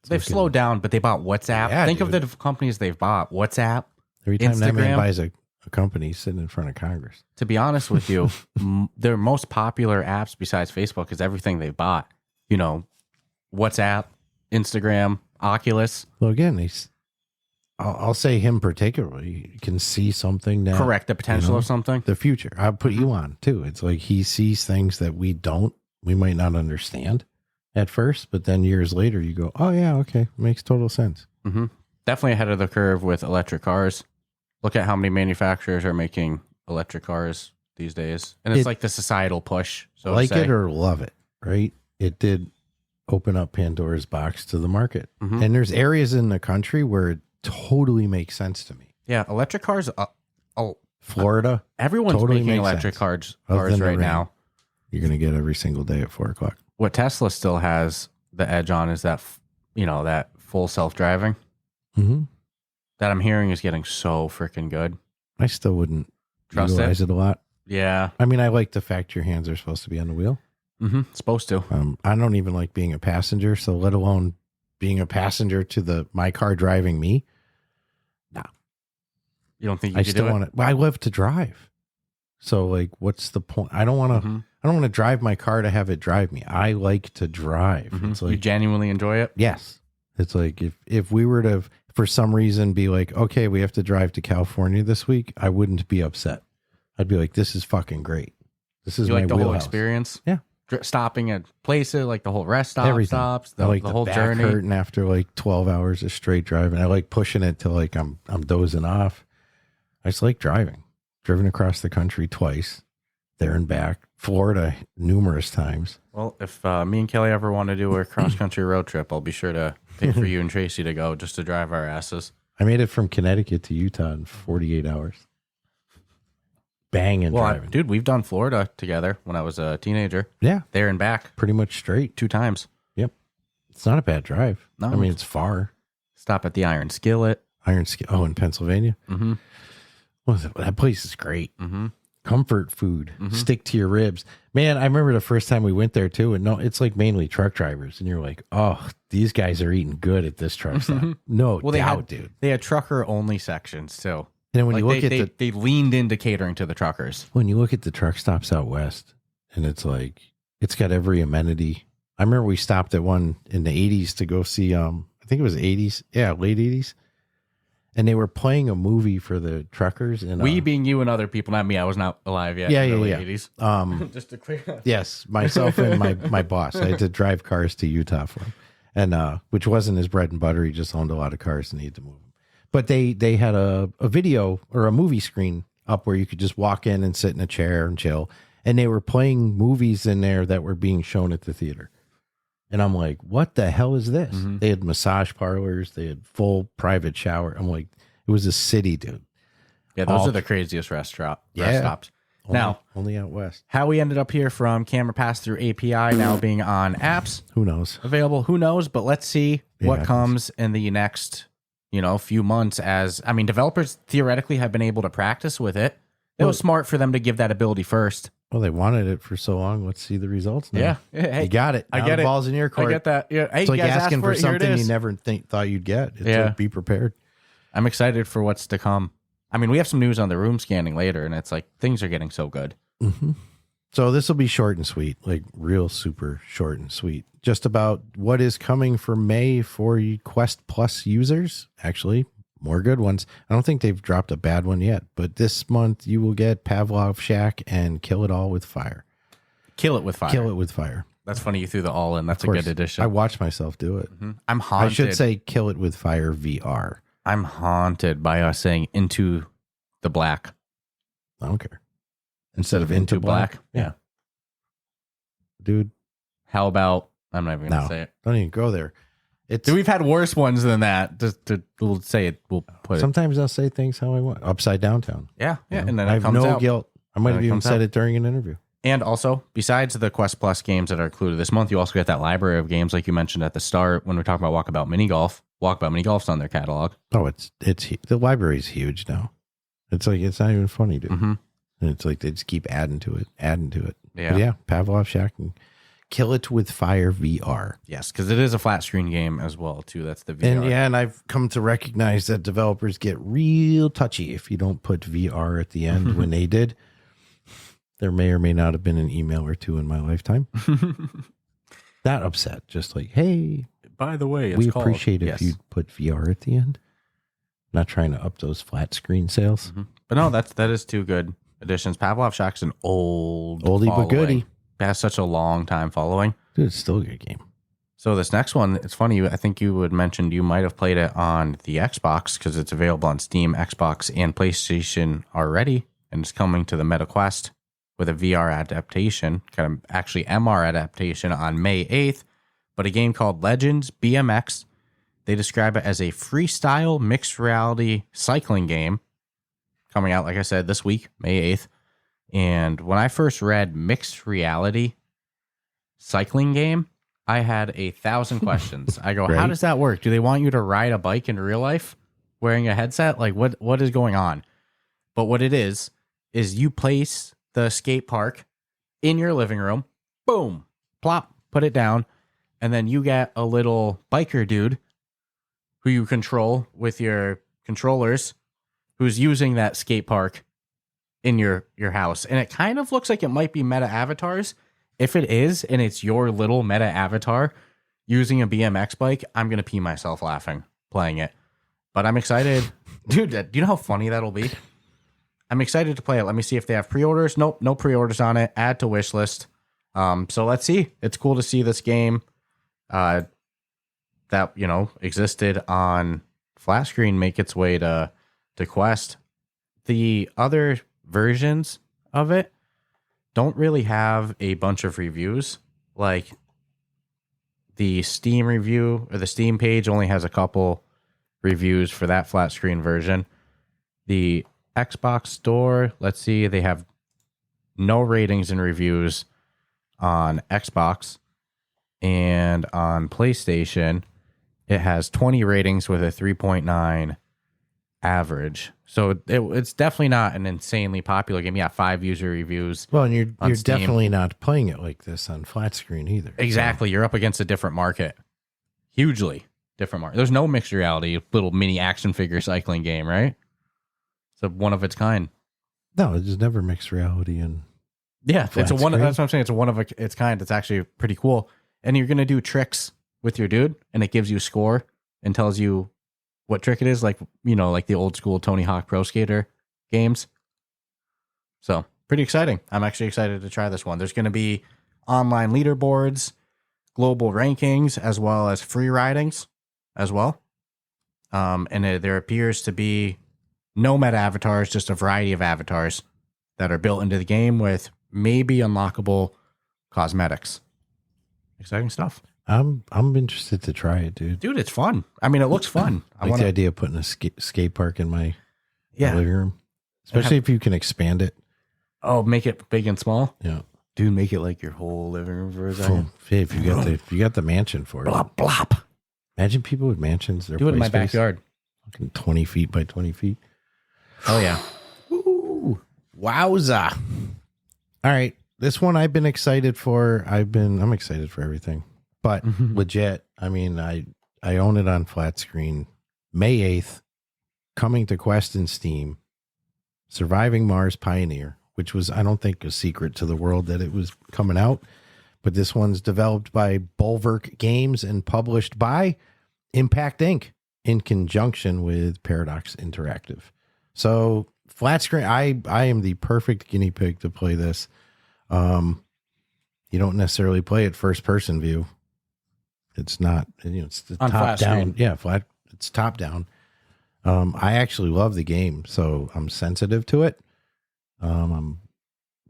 They've slowed down, but they bought WhatsApp. Yeah, Think of the companies they've bought. WhatsApp. Every time Instagram. that man buys a company, he's sitting in front of Congress. To be honest with you, their most popular apps besides Facebook is everything they've bought. WhatsApp, Instagram, Oculus. Well, again, I'll say him particularly. You can see something that Correct. The potential of something. the future. I'll put you on too. It's like he sees things that we might not understand at first, but then years later you go, oh yeah, okay, makes total sense. Mm-hmm. Definitely ahead of the curve with electric cars. Look at how many manufacturers are making electric cars these days, and it's like the societal push. So like it or love it, right? It did open up Pandora's box to the market, and there's areas in the country where it totally makes sense to me. Yeah, electric cars. Florida, everyone's totally making makes electric sense. cars Other than the right rain. now. You're gonna get every single day at 4:00. What Tesla still has the edge on is that that full self-driving Mm-hmm. that I'm hearing is getting so freaking good. I still wouldn't Trust utilize it a lot. Yeah. I mean, I like the fact your hands are supposed to be on the wheel. Mm-hmm. Supposed to. I don't even like being a passenger, so let alone being a passenger to my car driving me. No, You don't think you I could still do it? want to. Well, I love to drive, so like, what's the point? I don't want to. Mm-hmm. I don't want to drive my car to have it drive me. I like to drive. Mm-hmm. It's You like genuinely enjoy it? yes, it's like if we were to for some reason be like, okay, we have to drive to California this week, I wouldn't be upset. I'd be like, this is fucking great. This is You my like the whole wheelhouse. experience? Yeah. Stopping at places, like the whole rest stop Everything. stops, I the like whole back journey. hurting after like 12 hours of straight driving. I like pushing it till like I'm dozing off. I just like driving. Driven across the country twice, there and back. Florida numerous times. Well, if me and Kelly ever want to do a cross-country road trip, I'll be sure to pay for you and Tracy to go just to drive our asses. I made it from Connecticut to Utah in 48 hours. Banging driving. Dude, we've done Florida together when I was a teenager. Yeah, There and back pretty much straight. 2 times. Yep. It's not a bad drive. No. I mean, it's far. Stop at the Iron Skillet. Oh, in Pennsylvania? Mm-hmm. What was it? That place is great. Mm-hmm. Comfort food. Stick to your ribs. Man, I remember the first time we went there too, and no, it's like mainly truck drivers, and you're like, oh, these guys are eating good at this truck stop. No doubt, dude. They had trucker-only sections, too. And then when you look they leaned into catering to the truckers. when you look at the truck stops out west, and it's like it's got every amenity. I remember we stopped at one in the 80s to go see I think it was 80s, yeah, late 80s, and they were playing a movie for the truckers. And We being you and other people, not me. I was not alive yet. Yeah, in the yeah, late yeah. 80s. Just to clear. Yes, myself and my boss. I had to drive cars to Utah for him, and which wasn't his bread and butter. He just owned a lot of cars and needed to move them. But they had a video or a movie screen up where you could just walk in and sit in a chair and chill. And they were playing movies in there that were being shown at the theater. And I'm like, what the hell is this? Mm-hmm. They had massage parlors. They had full private shower. I'm like, it was a city, dude. Yeah, those are the craziest rest stops. Only, Now, only out west. how we ended up here from camera pass through API now being on apps Who knows? available, who knows? But let's see what happens. comes in the next, few months. Developers theoretically have been able to practice with it. It was smart for them to give that ability first. Well, they wanted it for so long. Let's see the results now. Yeah. Hey, You got it. I Now get the it. ball's in your court. I get that. Yeah. Hey, It's like you guys asking asked for it, here it something you is. never thought you'd get. It's Yeah. like, be prepared. I'm excited for what's to come. We have some news on the room scanning later, and it's like things are getting so good. Mm-hmm. So this will be short and sweet, like real super short and sweet. Just about what is coming for May for Quest Plus users. Actually, more good ones. I don't think they've dropped a bad one yet, but this month you will get Pavlov Shack and Kill It All with Fire. Kill it with fire. Kill It with Fire. That's funny. You threw the all in. That's a Of course, good addition. I watched myself do it. I'm haunted. I should say Kill It with Fire VR. I'm haunted by us saying into the black I don't care. Instead of into black. Yeah. Dude, How about, I'm not even going to no. say it. Don't even go there. It's We've had worse ones than that. We'll say it. We'll put it. sometimes I'll say things how I want. Upside downtown. Yeah. Yeah. You know? And then I it have comes no out. guilt. I might Then have it even comes said out. it during an interview. And also, besides the Quest Plus games that are included this month, you also get that library of games like you mentioned at the start when we talk about Walkabout Mini Golf. Walkabout Mini Golf's on their catalog. Oh, the library's huge now. It's like it's not even funny, dude. Mm-hmm. And it's like they just keep adding to it. Yeah. But yeah, Pavlov Shack and Kill It with Fire VR. Yes, because it is a flat screen game as well, too. That's the VR. And I've come to recognize that developers get real touchy if you don't put VR at the end. When they did, there may or may not have been an email or two in my lifetime. Not upset, just like, hey, By the way, we appreciate if you put VR at the end. Not trying to up those flat screen sales. Mm-hmm. But no, that is two good additions. Pavlov Shock's an oldie but goodie. It has such a long time following. Dude, it's still a good game. So this next one, it's funny. I think you had mentioned you might have played it on the Xbox because it's available on Steam, Xbox, and PlayStation already, and it's coming to the Meta Quest with a VR adaptation, kind of actually MR adaptation on May 8th. But a game called Legends BMX. They describe it as a freestyle mixed reality cycling game coming out, like I said, this week, May 8th. And when I first read mixed reality cycling game, I had 1,000 questions. I go, Right. How does that work? Do they want you to ride a bike in real life wearing a headset? Like, what is going on? But what it is you place the skate park in your living room, boom, plop, put it down, and then you get a little biker dude who you control with your controllers who's using that skate park in your house. And it kind of looks like it might be meta avatars. If it is, and it's your little meta avatar using a BMX bike, I'm going to pee myself laughing playing it. But I'm excited. Dude, do you know how funny that'll be? I'm excited to play it. Let me see if they have pre-orders. Nope, no pre-orders on it. Add to wish list. So let's see. It's cool to see this game that, existed on flat screen make its way to Quest. The other versions of it don't really have a bunch of reviews. Like the Steam review or the Steam page only has a couple reviews for that flat screen version. The Xbox store, let's see, they have no ratings and reviews on Xbox, and on PlayStation it has 20 ratings with a 3.9 average. So it's definitely not an insanely popular game. Yeah, 5 user reviews. Well, and you're Steam. definitely not playing it like this on flat screen either. Exactly. You're up against a different market. Hugely different market. There's no mixed reality little mini action figure cycling game, right? It's a one of its kind. No, it's never mixed reality. And yeah, flat it's a one. screen. That's what I'm saying. It's a one of its kind. It's actually pretty cool. And you're gonna do tricks with your dude, and it gives you score and tells you what trick it is, like like the old school Tony Hawk Pro Skater games. So pretty exciting. I'm actually excited to try this one. There's going to be online leaderboards, global rankings, as well as free ridings as well. There appears to be no meta avatars, just a variety of avatars that are built into the game with maybe unlockable cosmetics. Exciting stuff. I'm interested to try it, dude. Dude, it's fun. I mean, it looks fun. I like the idea of putting a skate park in my living room, especially if you can expand it. Oh, make it big and small. Yeah, dude, make it like your whole living room for a second. Hey, if you got the mansion for it. Blop blop. Imagine people with mansions. Their Do it in my space, backyard. 20 feet by 20 feet. Oh yeah. Ooh, wowza! All right, this one I've been excited for. I'm excited for everything. But legit, I mean, I own it on flat screen. May 8th, coming to Quest and Steam. Surviving Mars Pioneer, which was, I don't think, a secret to the world that it was coming out. But this one's developed by Bulwark Games and published by Impact Inc. in conjunction with Paradox Interactive. So flat screen, I am the perfect guinea pig to play this. You don't necessarily play it first person view. It's not, it's the on top down. Screen. Yeah, flat. It's top down. I actually love the game, so I'm sensitive to it. I'm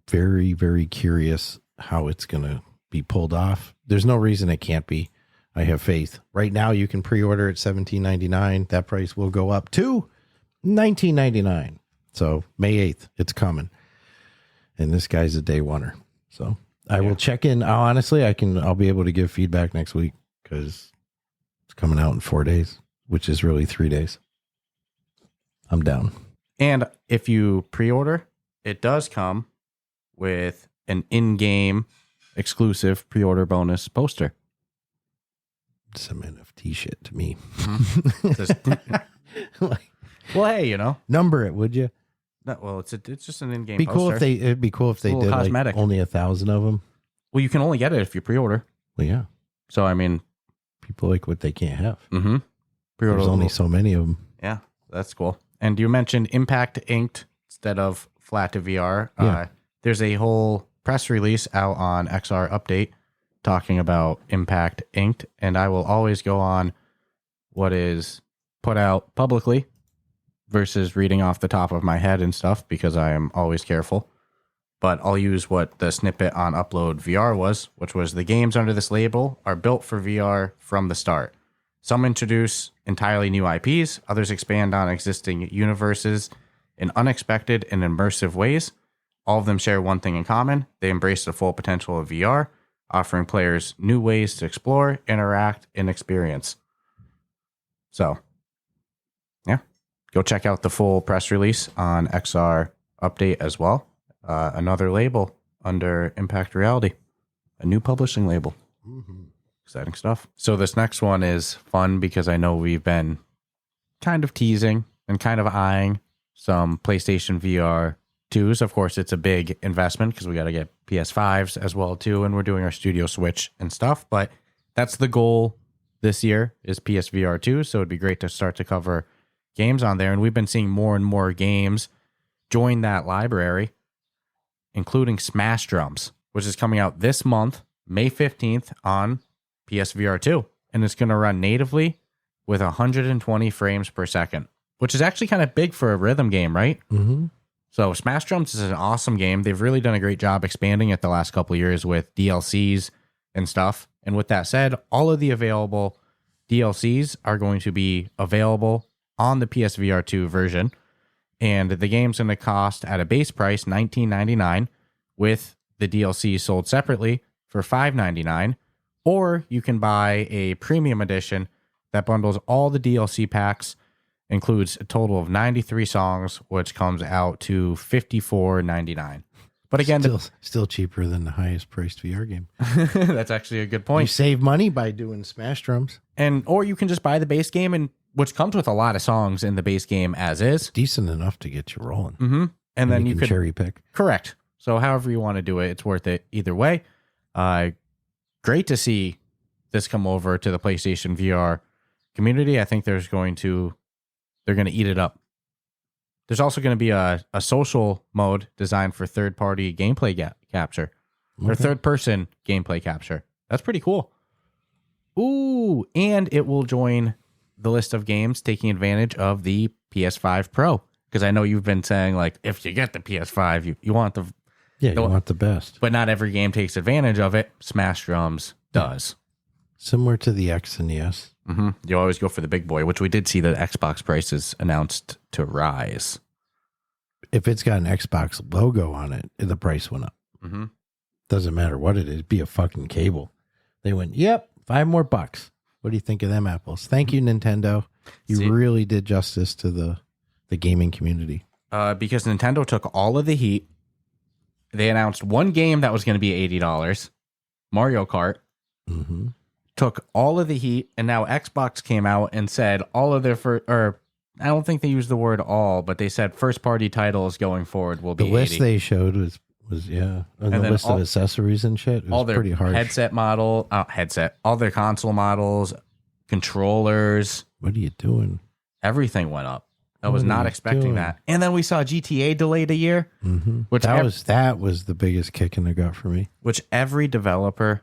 very, very curious how it's going to be pulled off. There's no reason it can't be. I have faith. Right now, you can pre-order at $17.99. That price will go up to $19.99. So May 8th, it's coming. And this guy's a day oneer. So I will check in. Honestly, I'll be able to give feedback next week because it's coming out in 4 days, which is really 3 days. I'm down. And if you pre-order, it does come with an in-game exclusive pre-order bonus poster. Some NFT shit to me. Well, hey, number it, would you? No, well, it's just an in-game Be poster. cool if it'd be cool if they did cosmetic. like only 1,000 of them. Well, you can only get it if you pre-order. Well, yeah. So I mean, People like what they can't have. pre-order. There's only so many of them. Yeah, That's cool. And you mentioned Impact Inked instead of Flat to VR. Yeah. There's a whole press release out on XR Update talking about Impact Inked, and I will always go on what is put out publicly versus reading off the top of my head and stuff because I am always careful. But I'll use what the snippet on Upload VR was, which was the games under this label are built for VR from the start. Some introduce entirely new IPs, others expand on existing universes in unexpected and immersive ways. All of them share one thing in common. They embrace the full potential of VR, offering players new ways to explore, interact, and experience. So, yeah, go check out the full press release on XR Update as well. Another label under Impact Reality, a new publishing label. Mm-hmm. Exciting stuff. So this next one is fun because I know we've been kind of teasing and kind of eyeing some PlayStation VR 2s. Of course, it's a big investment because we got to get PS5s as well too, and we're doing our Studio Switch and stuff. But that's the goal this year is PSVR 2. So it'd be great to start to cover games on there. And we've been seeing more and more games join that library, including Smash Drums, which is coming out this month, May 15th on PSVR 2. And it's going to run natively with 120 frames per second, which is actually kind of big for a rhythm game, right? Mm-hmm. So Smash Drums is an awesome game. They've really done a great job expanding it the last couple of years with DLCs and stuff. And with that said, all of the available DLCs are going to be available on the PSVR 2 version. And the game's going to cost at a base price $19.99 with the DLC sold separately for $5.99. Or you can buy a premium edition that bundles all the DLC packs, includes a total of 93 songs, which comes out to $54.99. But again, still cheaper than the highest priced VR game. that's actually a good point. You save money by doing Smash Drums. Or you can just buy the base game, and which comes with a lot of songs in the base game as is. Decent enough to get you rolling. Mm-hmm. And then you can cherry pick. Correct. So however you want to do it, it's worth it either way. Great to see this come over to the PlayStation VR community. I think they're going to eat it up. There's also going to be a social mode designed for third-party gameplay capture or third-person gameplay capture. That's pretty cool. Ooh, and it will join the list of games taking advantage of the PS5 Pro. Because I know you've been saying, like, if you get the PS5, you want the... Yeah, you want the best. But not every game takes advantage of it. Smash Drums does. Similar to the X and the S. Mm-hmm. You always go for the big boy, which we did see the Xbox prices announced to rise. If it's got an Xbox logo on it, the price went up. Mm-hmm. Doesn't matter what it is. Be a fucking cable. They went, yep, $5 more. What do you think of them apples? Thank you, Nintendo. You really did justice to the gaming community. Because Nintendo took all of the heat. They announced one game that was going to be $80, Mario Kart. Mm-hmm. Took all of the heat, and now Xbox came out and said all of their I don't think they used the word all, but they said first party titles going forward will be the list 80. they showed was and the list of accessories and shit. It was all their pretty hard. All their console models, controllers. What are you doing? Everything went up. I was not expecting that. And then we saw GTA delayed a year, which that was the biggest kick in the gut for me. Which every developer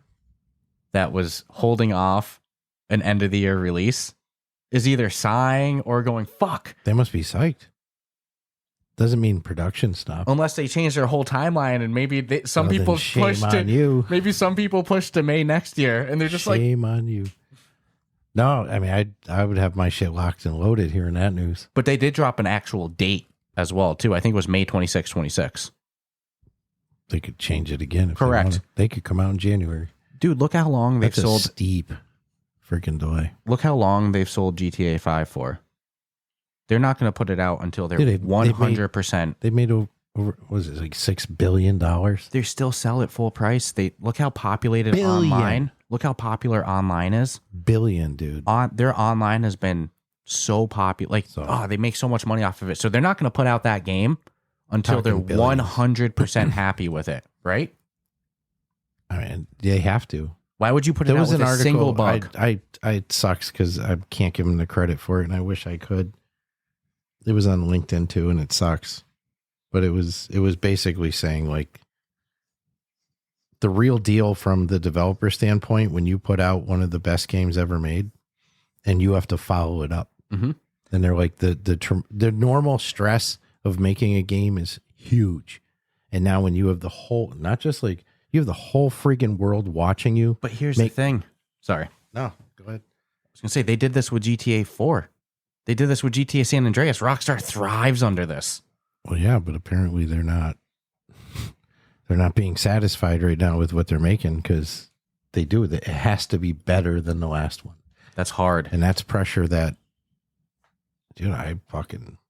that was holding off an end of the year release is either sighing or going, fuck. They must be psyched. Doesn't mean production stopped. Unless they change their whole timeline and maybe some people pushed to May next year and they're just shame on you. No, I mean, I would have my shit locked and loaded hearing that news. But they did drop an actual date as well, too. I think it was May 26. They could change it again if correct. They wanted. They could come out in January. Dude, look how long they've sold. A steep freaking delay. Look how long they've sold GTA 5 for. They're not going to put it out until they're 100%. They made over, was it like $6 billion? They still sell at full price. Look how populated online. Look how popular online is. Billion, dude. Their online has been so popular. They make so much money off of it. So they're not going to put out that game until they're 100% happy with it, right? I mean, they have to. Why would you put it out with a single bug? It sucks because I can't give them the credit for it, and I wish I could. It was on LinkedIn too, and it sucks. But it was basically saying like the real deal from the developer standpoint, when you put out one of the best games ever made and you have to follow it up. Mm-hmm. And they're like the normal stress of making a game is huge. And now when you have the whole, not just like you have the whole freaking world watching you. But here's the thing. Sorry. No, go ahead. I was going to say, they did this with GTA 4. They did this with GTA San Andreas. Rockstar thrives under this. Well, yeah, but apparently they're not being satisfied right now with what they're making because they do. It has to be better than the last one. That's hard. And that's pressure that, dude,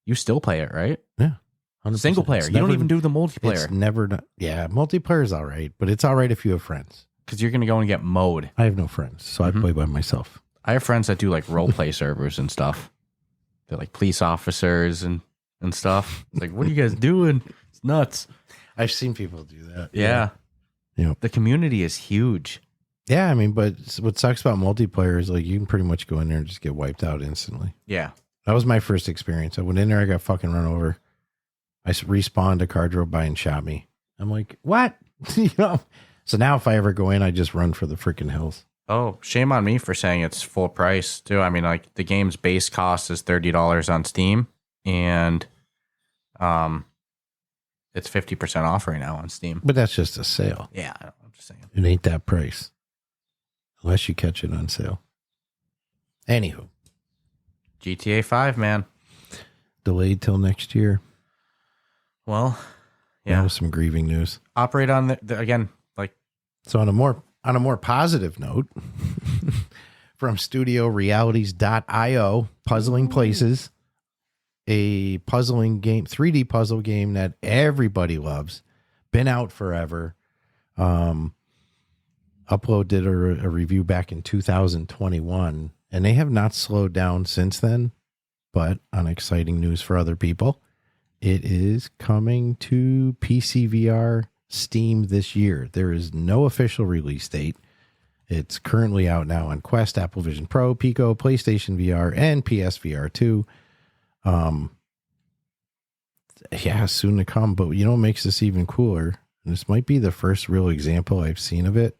You still play it, right? Yeah. 100%. Single player. You don't even do the multiplayer. It's never done. Yeah, multiplayer is all right, but it's all right if you have friends. Because you're going to go and get mode. I have no friends, so I play by myself. I have friends that do like role play servers and stuff. They're like police officers and stuff. It's like, what are you guys doing? It's nuts. I've seen people do that. Yeah. Yeah. The community is huge. Yeah, I mean, but what sucks about multiplayer is like you can pretty much go in there and just get wiped out instantly. Yeah. That was my first experience. I went in there, I got fucking run over. I respawned, a car drove by and shot me. I'm like, what? So now if I ever go in, I just run for the freaking hills. Oh, shame on me for saying it's full price too. I mean, like the game's base cost is $30 on Steam, and it's 50% off right now on Steam. But that's just a sale. Yeah, I'm just saying. It ain't that price. Unless you catch it on sale. Anywho. GTA 5, man. Delayed till next year. Well, yeah. That was some grieving news. Operate on the again, like. So on a more positive note, from StudioRealities.io, Puzzling Places, a puzzling game, 3D puzzle game that everybody loves, been out forever. Upload did a review back in 2021, and they have not slowed down since then. But on exciting news for other people, it is coming to PC VR Steam this year. There is no official release date. It's currently out now on Quest, Apple Vision Pro, Pico, PlayStation VR, and PS VR2. Yeah, soon to come. But you know what makes this even cooler? And this might be the first real example I've seen of it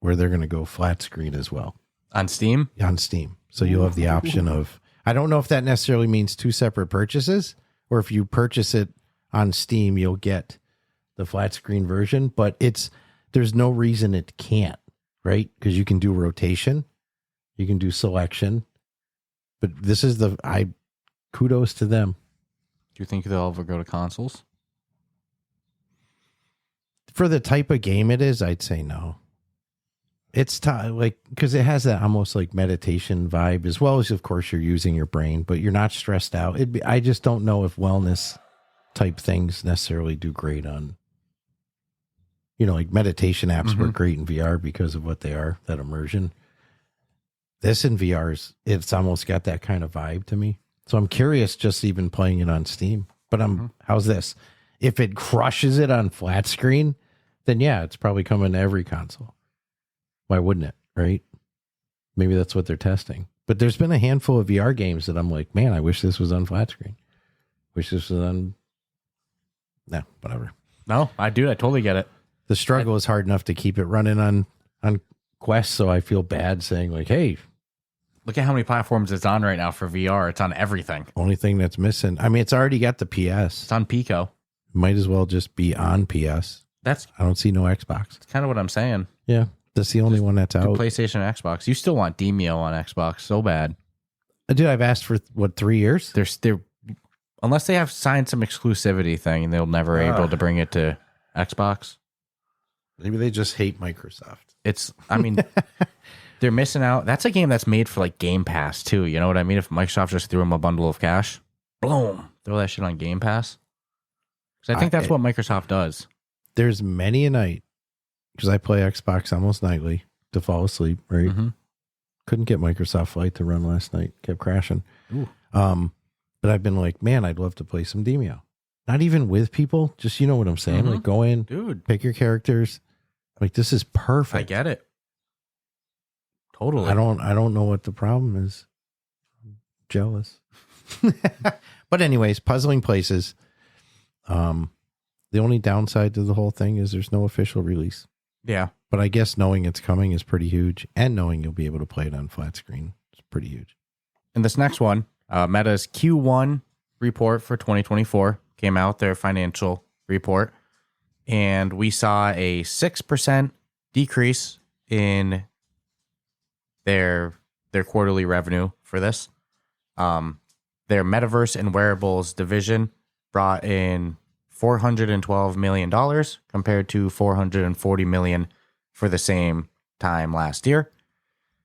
where they're going to go flat screen as well. On Steam? On Steam. So you'll have the option of, I don't know if that necessarily means two separate purchases, or if you purchase it on Steam, you'll get the flat screen version, but there's no reason it can't, right? Because you can do rotation, you can do selection, but this is kudos to them. Do you think they'll ever go to consoles? For the type of game it is, I'd say no. It's because it has that almost like meditation vibe, as well as, of course, you're using your brain, but you're not stressed out. I just don't know if wellness type things necessarily do great on, like meditation apps work great in VR because of what they are, that immersion. This in VR it's almost got that kind of vibe to me. So I'm curious just even playing it on Steam. But how's this? If it crushes it on flat screen, then yeah, it's probably coming to every console. Why wouldn't it, right? Maybe that's what they're testing. But there's been a handful of VR games that I'm like, man, I wish this was on flat screen. Wish this was on... No, whatever. No, I totally get it. The struggle is hard enough to keep it running on Quest, so I feel bad saying like, hey... Look at how many platforms it's on right now for VR. It's on everything. Only thing that's missing... I mean, it's already got the PS. It's on Pico. Might as well just be on PS. I don't see no Xbox. That's kind of what I'm saying. Yeah. That's the only one that's out. PlayStation and Xbox. You still want Demio on Xbox so bad. Dude, I've asked for, 3 years? They're unless they have signed some exclusivity thing and they'll never able to bring it to Xbox. Maybe they just hate Microsoft. They're missing out. That's a game that's made for like Game Pass too. You know what I mean? If Microsoft just threw them a bundle of cash, boom, throw that shit on Game Pass. Because I think that's what Microsoft does. There's many a night, because I play Xbox almost nightly to fall asleep, right? Mm-hmm. Couldn't get Microsoft Flight to run last night. Kept crashing. Ooh. But I've been like, man, I'd love to play some Demio. Not even with people. Just, you know what I'm saying? Like, go in, dude, pick your characters. Like, this is perfect. I get it. Totally. I don't know what the problem is. I'm jealous. But anyways, puzzling places. The only downside to the whole thing is there's no official release. Yeah. But I guess knowing it's coming is pretty huge, and knowing you'll be able to play it on flat screen is pretty huge. And this next one, Meta's Q1 report for 2024 came out, their financial report, and we saw a 6% decrease in their quarterly revenue for this. Their metaverse and wearables division brought in $412 million compared to $440 million for the same time last year.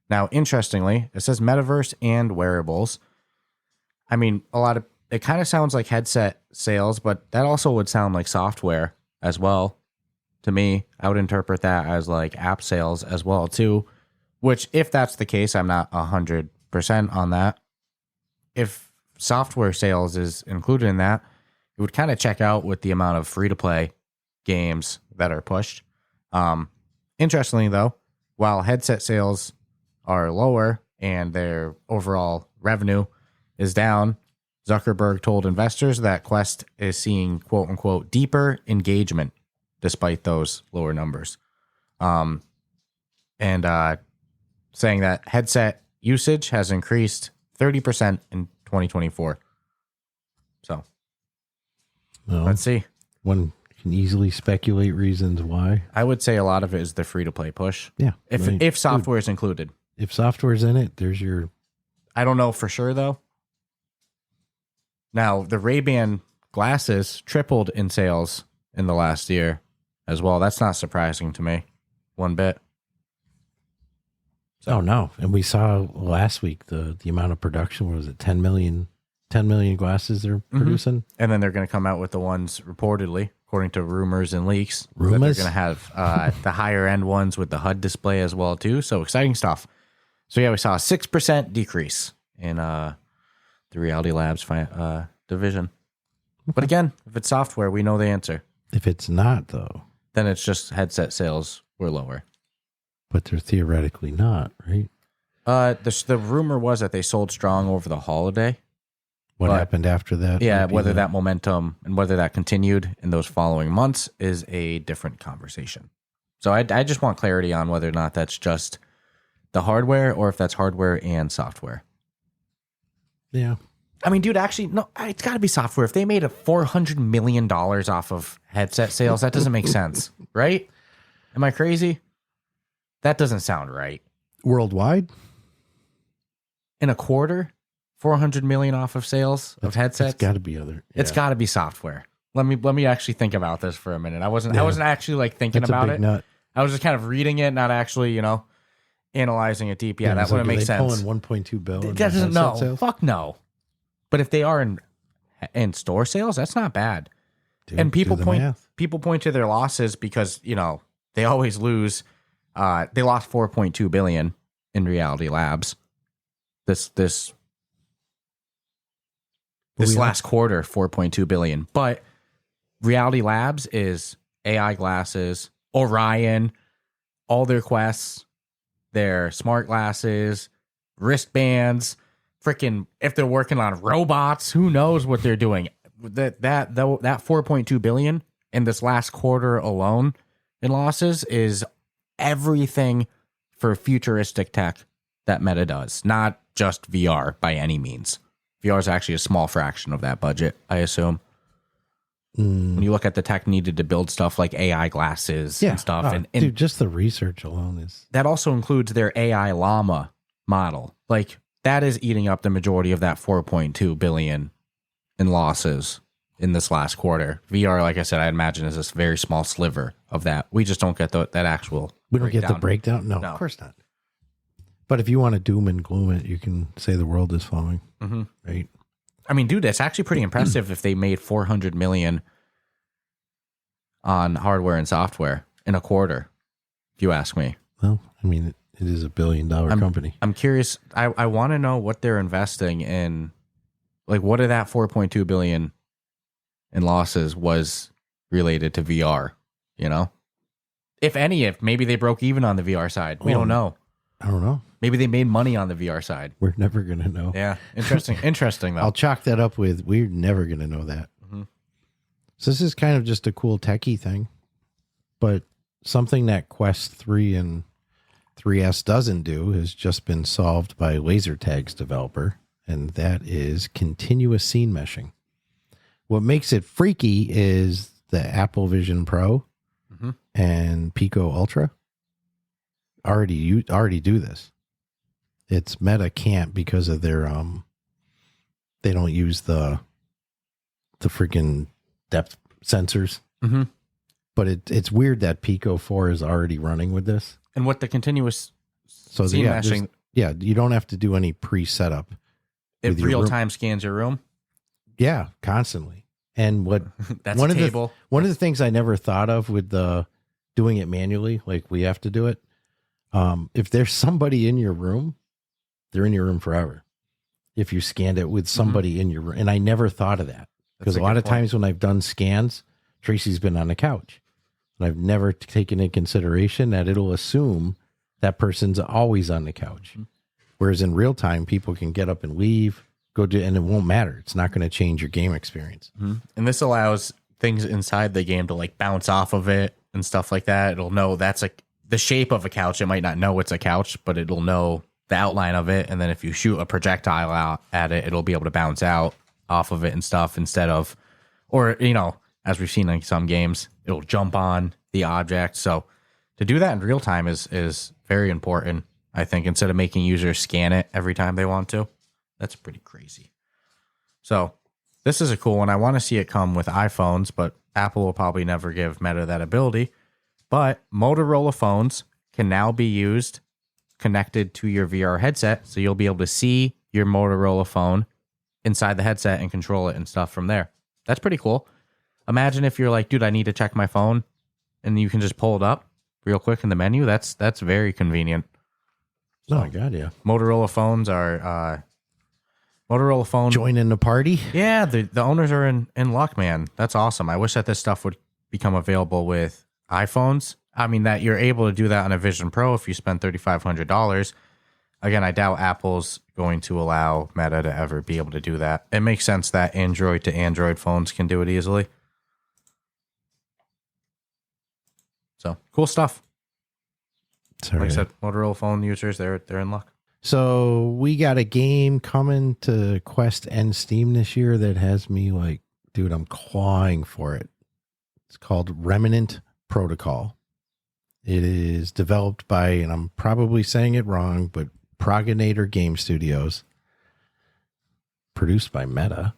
Now, interestingly, it says metaverse and wearables. I mean, it kind of sounds like headset sales, but that also would sound like software as well. To me, I would interpret that as like app sales as well too, which if that's the case, I'm not 100% on that. If software sales is included in that, it would kind of check out with the amount of free-to-play games that are pushed. Interestingly, though, while headset sales are lower and their overall revenue is down, Zuckerberg told investors that Quest is seeing quote-unquote deeper engagement despite those lower numbers. And saying that headset usage has increased 30% in 2024. So Well, let's see. One can easily speculate reasons why. I would say a lot of it is the free-to-play push. Yeah. If software is included. If software's in it, there's your... I don't know for sure, though. Now, the Ray-Ban glasses tripled in sales in the last year as well. That's not surprising to me one bit. Oh, no. And we saw last week the amount of production. What was it? 10 million glasses they're producing. And then they're going to come out with the ones reportedly, according to rumors and leaks. that Rumors? They're going to have the higher end ones with the HUD display as well, too. So exciting stuff. So yeah, we saw a 6% decrease in the Reality Labs division. But again, if it's software, we know the answer. If it's not, though. Then it's just headset sales were lower. But they're theoretically not, right? The rumor was that they sold strong over the holiday. What happened after that? Yeah, whether that momentum and whether that continued in those following months is a different conversation. So I just want clarity on whether or not that's just the hardware or if that's hardware and software. Yeah. I mean, dude, actually, no, it's got to be software. If they made a $400 million off of headset sales, that doesn't make sense, right? Am I crazy? That doesn't sound right. Worldwide? In a quarter, 400 million off of sales of headsets. It's got to be other. It's got to be software. Let me actually think about this for a minute. I wasn't actually like thinking That's about a it. big nut. I was just kind of reading it, not actually, analyzing it deep. Yeah, that wouldn't make sense. Pulling 1.2 billion. That doesn't know. Sales? Fuck no. But if they are in store sales, that's not bad. Dude, And people do the point math. to their losses because they always lose. They lost 4.2 billion in Reality Labs. This last quarter, 4.2 billion. But Reality Labs is AI glasses, Orion, all their quests, their smart glasses, wristbands, freaking if they're working on robots, who knows what they're doing. That 4.2 billion in this last quarter alone in losses is everything for futuristic tech that Meta does, not just VR by any means. VR is actually a small fraction of that budget, I assume. When you look at the tech needed to build stuff like AI glasses and stuff. And dude, just the research alone is... That also includes their AI llama model. Like, that is eating up the majority of that 4.2 billion in losses in this last quarter. VR, like I said, I imagine is this very small sliver of that. We just don't get that actual We don't get the breakdown? No, of course not. But if you want to doom and gloom it, you can say the world is falling, right? I mean, dude, it's actually pretty impressive if they made 400 million on hardware and software in a quarter, if you ask me. Well, I mean, it is $1 billion company. I'm curious. I want to know what they're investing in. Like, what of that 4.2 billion in losses was related to VR, If any, if maybe they broke even on the VR side. We don't know. I don't know. Maybe they made money on the VR side. We're never going to know. Yeah. Interesting though. I'll chalk that up with we're never going to know that. Mm-hmm. So this is kind of just a cool techie thing, but something that Quest 3 and 3S doesn't do has just been solved by LaserTag's developer, and that is continuous scene meshing. What makes it freaky is the Apple Vision Pro and Pico Ultra already do this. It's Meta can't because of their they don't use the freaking depth sensors. Mm-hmm. But it's weird that Pico 4 is already running with this. And what the continuous scene meshing, you don't have to do any pre-setup. It real time scans your room. Yeah, constantly. And what that's one a table. One of the things I never thought of with the doing it manually, like we have to do it. If there's somebody in your room, they're in your room forever. If you scanned it with somebody in your room, and I never thought of that because a lot of times when I've done scans, Tracy's been on the couch, and I've never taken into consideration that it'll assume that person's always on the couch. Mm-hmm. Whereas in real time, people can get up and leave, and it won't matter. It's not going to change your game experience. Mm-hmm. And this allows things inside the game to like bounce off of it and stuff like that. It'll know that's like the shape of a couch. It might not know it's a couch, but it'll know the outline of it. And then if you shoot a projectile out at it, it'll be able to bounce out off of it and stuff instead of, or, as we've seen in some games, it'll jump on the object. So to do that in real time is very important, I think, instead of making users scan it every time they want to. That's pretty crazy. So this is a cool one. I want to see it come with iPhones, but Apple will probably never give Meta that ability. But Motorola phones can now be used connected to your VR headset. So you'll be able to see your Motorola phone inside the headset and control it and stuff from there. That's pretty cool. Imagine if you're like, dude, I need to check my phone, and you can just pull it up real quick in the menu. That's very convenient. So, oh my God, yeah. Motorola phones are Motorola phone joining the party. Yeah, the owners are in luck, man. That's awesome. I wish that this stuff would become available with iPhones. I mean, that you're able to do that on a Vision Pro if you spend $3,500. Again, I doubt Apple's going to allow Meta to ever be able to do that. It makes sense that Android to Android phones can do it easily. So cool stuff. Sorry. Like I said, Motorola phone users, they're in luck. So we got a game coming to Quest and Steam this year that has me like, dude, I'm clawing for it. It's called Remnant Protocol. It is developed by, and I'm probably saying it wrong, but Progenitor Game Studios. Produced by Meta.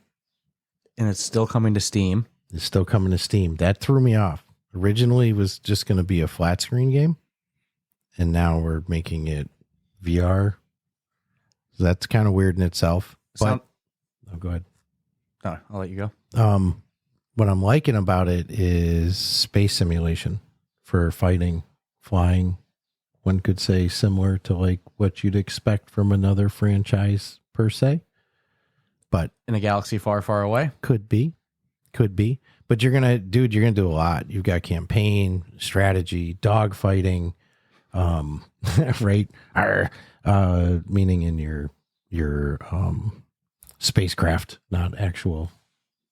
And it's still coming to Steam. It's still coming to Steam. That threw me off. Originally, it was just going to be a flat screen game. And now we're making it VR. So that's kind of weird in itself. But go ahead. No, I'll let you go. What I'm liking about it is space simulation for fighting, flying. One could say similar to like what you'd expect from another franchise per se. But in a galaxy far, far away? Could be. But you're going to do a lot. You've got campaign, strategy, dog fighting, right? Meaning in your spacecraft, not actual.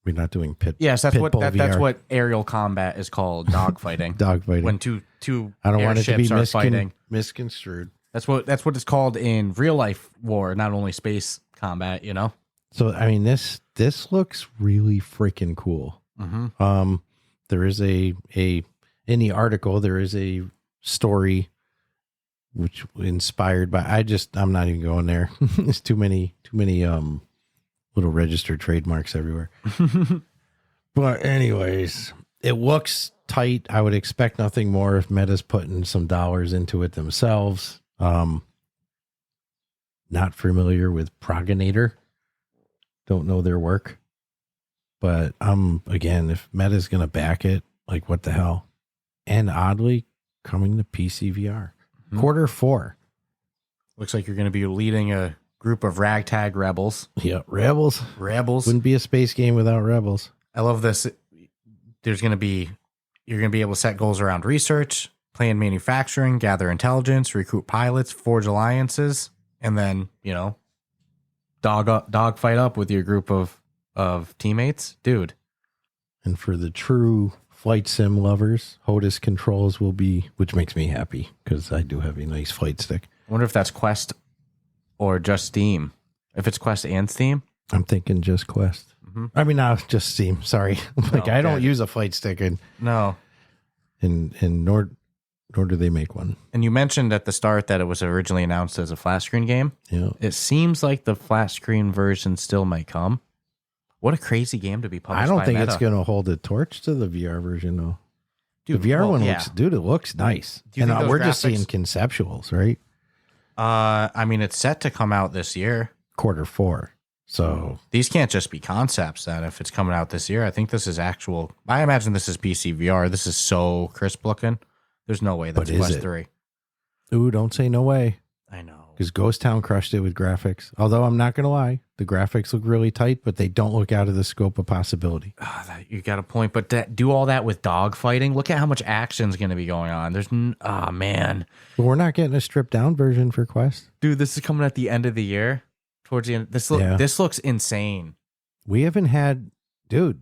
We're not doing pit. Yes, that's what aerial combat is called. Dogfighting. Dogfighting. When two I don't want it to be fighting. Misconstrued. That's what it's called in real life war, not only space combat. So I mean, this looks really freaking cool. Mm-hmm. There is a in the article there is a story which inspired by. I'm not even going there. There's too many little registered trademarks everywhere. But anyways, it looks tight. I would expect nothing more if Meta's putting some dollars into it themselves. Not familiar with Progenitor. Don't know their work. But again, if Meta's going to back it, like what the hell? And oddly, coming to PC VR. Mm-hmm. Q4. Looks like you're going to be leading a group of ragtag rebels. Yeah, rebels. Wouldn't be a space game without rebels. I love this. You're going to be able to set goals around research, plan manufacturing, gather intelligence, recruit pilots, forge alliances, and then, dog fight up with your group of teammates. Dude. And for the true flight sim lovers, HOTAS controls will be, which makes me happy because I do have a nice flight stick. I wonder if that's Quest or just Steam. If it's Quest and Steam? I'm thinking just Quest. Mm-hmm. I mean, no, just Steam. Sorry. I don't use a flight stick and nor do they make one. And you mentioned at the start that it was originally announced as a flat screen game. Yeah. It seems like the flat screen version still might come. What a crazy game to be published by I don't think Meta. it's going to hold a torch to the VR version, though. Dude, the VR one yeah. looks, it looks nice. Do you And think those we're just graphics- seeing conceptuals, right? I mean, it's set to come out this year. Q4. So These can't just be concepts then if it's coming out this year. I think this is actual. I imagine this is PC VR. This is so crisp looking. There's no way that's But is Quest it? 3. ooh, don't say no way. I know. Because Ghost Town crushed it with graphics. Although I'm not going to lie, the graphics look really tight, but they don't look out of the scope of possibility. You got a point, but do all that with dog fighting. Look at how much action's going to be going on. There's, man. But we're not getting a stripped down version for Quest. Dude, this is coming at the end of the year. Towards the end. This looks insane. We haven't had, dude,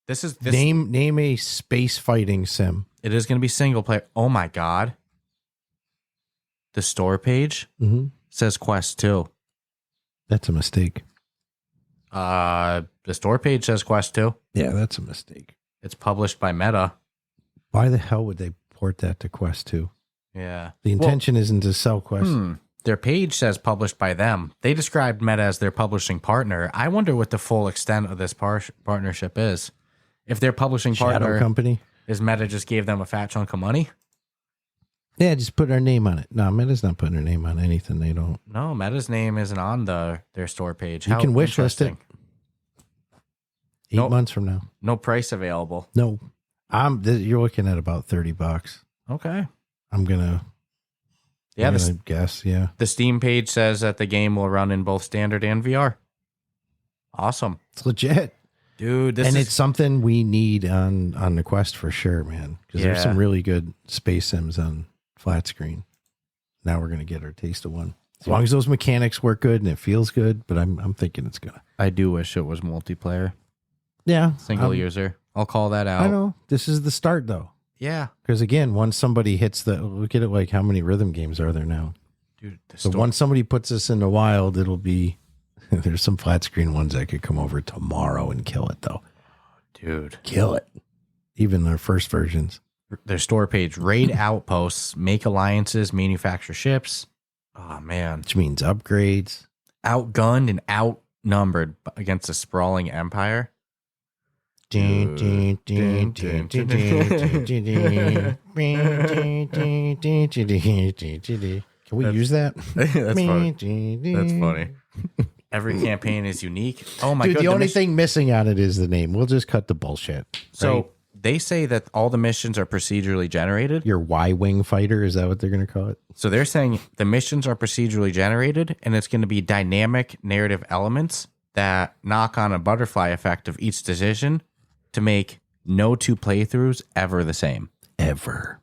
This name a space fighting sim. It is going to be single player. Oh my God. The store page says Quest 2. That's a mistake. The store page says Quest 2. Yeah, that's a mistake. It's published by Meta. Why the hell would they port that to Quest 2? Yeah. The intention isn't to sell Quest. Their page says published by them. They described Meta as their publishing partner. I wonder what the full extent of this partnership is. If their publishing Shadow partner company. is Meta just gave them a fat chunk of money. Yeah, just put our name on it. No, Meta's not putting her name on anything. They don't. No, Meta's name isn't on their store page. You How can wish list it. interesting. 8 Nope. months from now. No price available. No, you're looking at about $30. Okay. I'm gonna guess. Yeah, The Steam page says that the game will run in both standard and VR. Awesome. it's legit, Dude, it's something we need on the Quest for sure, man. Because there's some really good space sims on flat screen. Now we're gonna get our taste of one. As long as those mechanics work good and it feels good, but I'm thinking it's gonna. I do wish it was multiplayer. Yeah, Single user. I'll call that out. I know this is the start though. Yeah. Because again, once somebody hits look at it, like how many rhythm games are there now? Dude, So once somebody puts this in the wild, it'll be, there's some flat screen ones that could come over tomorrow and kill it though. Dude. Kill it. Even their first versions. Their store page, raid outposts, make alliances, manufacture ships. Oh, man. Which means upgrades. Outgunned and outnumbered against a sprawling empire. Can we use that? That's funny. That's funny. Every campaign is unique. Oh my god! Dude, the only thing missing on it is the name. We'll just cut the bullshit. So right? they say that all the missions are procedurally generated. Your Y-wing fighter, is that what they're going to call it? So they're saying the missions are procedurally generated, and it's going to be dynamic narrative elements that knock on a butterfly effect of each decision to make no two playthroughs ever the same. Ever.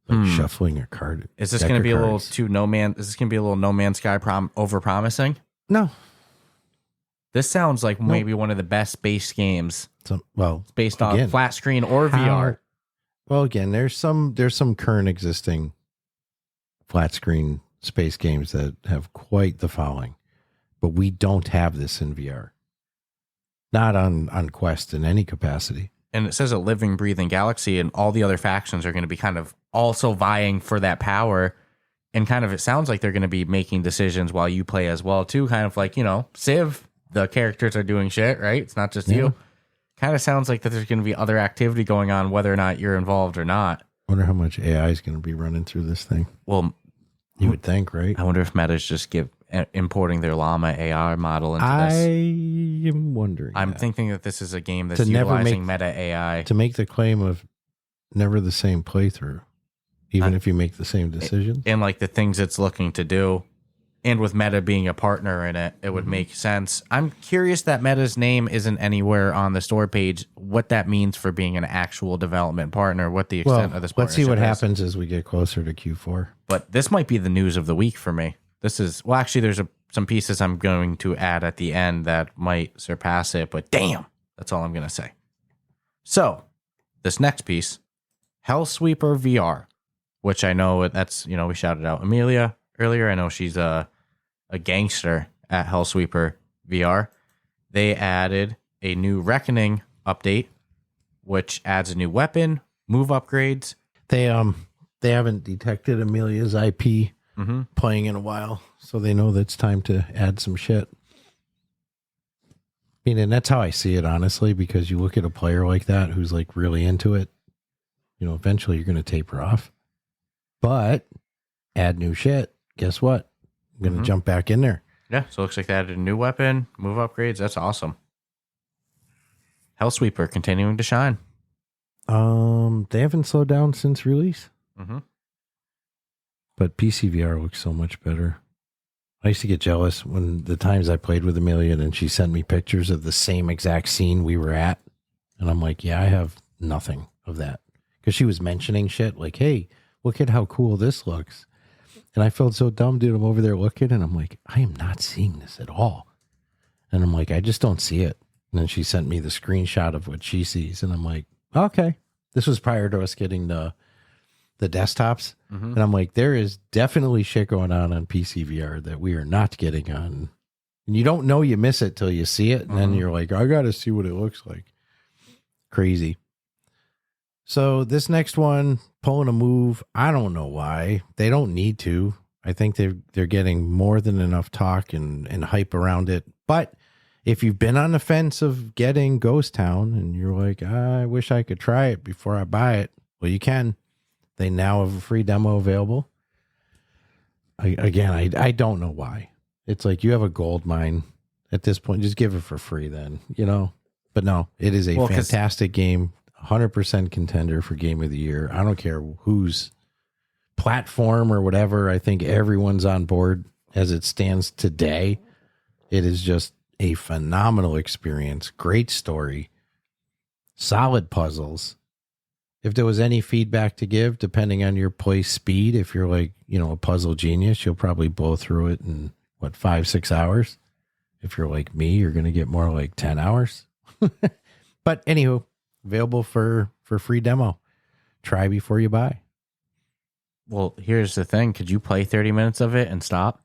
Like shuffling a card. Is this going to be a little too Is this going to be a little No Man's Sky over promising? No. This sounds like maybe one of the best space games. It's based on flat screen or VR. Well, again, there's some current existing flat screen space games that have quite the following, but we don't have this in VR. Not on Quest in any capacity. And it says a living, breathing galaxy, and all the other factions are going to be kind of also vying for that power. And kind of, it sounds like they're going to be making decisions while you play as well, too. Kind of like, Civ, the characters are doing shit, right? It's not just you. Kind of sounds like that there's going to be other activity going on, whether or not you're involved or not. Wonder how much AI is going to be running through this thing. Well, you would think, right? I wonder if Meta's just importing their Llama AI model into this. I am wondering. I'm thinking that this is a game that's utilizing Meta AI. To make the claim of never the same playthrough, even if you make the same decisions. And like the things it's looking to do. And with Meta being a partner in it, it would make sense. I'm curious that Meta's name isn't anywhere on the store page, what that means for being an actual development partner, what the extent of this let's see what partnership is. happens as we get closer to Q4. But this might be the news of the week for me. This is, well, actually, there's some pieces I'm going to add at the end that might surpass it, but damn, that's all I'm going to say. So, this next piece, Hellsweeper VR, which I know that's, we shouted out Amelia earlier. I know she's a gangster at Hellsweeper VR. They added a new Reckoning update, which adds a new weapon, move upgrades. They haven't detected Amelia's IP playing in a while, so they know that it's time to add some shit. I mean, and that's how I see it, honestly, because you look at a player like that who's like really into it, eventually you're going to taper off. But add new shit. Guess what? I'm going to jump back in there. Yeah, so it looks like they added a new weapon, move upgrades. That's awesome. Hellsweeper continuing to shine. They haven't slowed down since release. Mm-hmm. But PC VR looks so much better. I used to get jealous when the times I played with Amelia and she sent me pictures of the same exact scene we were at. And I'm like, yeah, I have nothing of that. Because she was mentioning shit like, hey, look at how cool this looks. And I felt so dumb, dude. I'm over there looking and I'm like, I am not seeing this at all. And I'm like, I just don't see it. And then she sent me the screenshot of what she sees. And I'm like, okay. This was prior to us getting the desktops. And I'm like, there is definitely shit going on PC VR that we are not getting on. And you don't know you miss it till you see it. And then you're like, I got to see what it looks like. Crazy. So this next one, pulling a move, I don't know why. They don't need to. I think they're getting more than enough talk and hype around it. But if you've been on the fence of getting Ghost Town and you're like, I wish I could try it before I buy it, well, you can. They now have a free demo available. I don't know why. It's like you have a gold mine at this point. Just give it for free then, But no, it is a fantastic game. 100% contender for Game of the Year. I don't care whose platform or whatever. I think everyone's on board as it stands today. It is just a phenomenal experience. Great story. Solid puzzles. If there was any feedback to give, depending on your play speed, if you're like, a puzzle genius, you'll probably blow through it in 5-6 hours. If you're like me, you're going to get more like 10 hours. But anywho, available for free demo. Try before you buy. Well, here's the thing. Could you play 30 minutes of it and stop?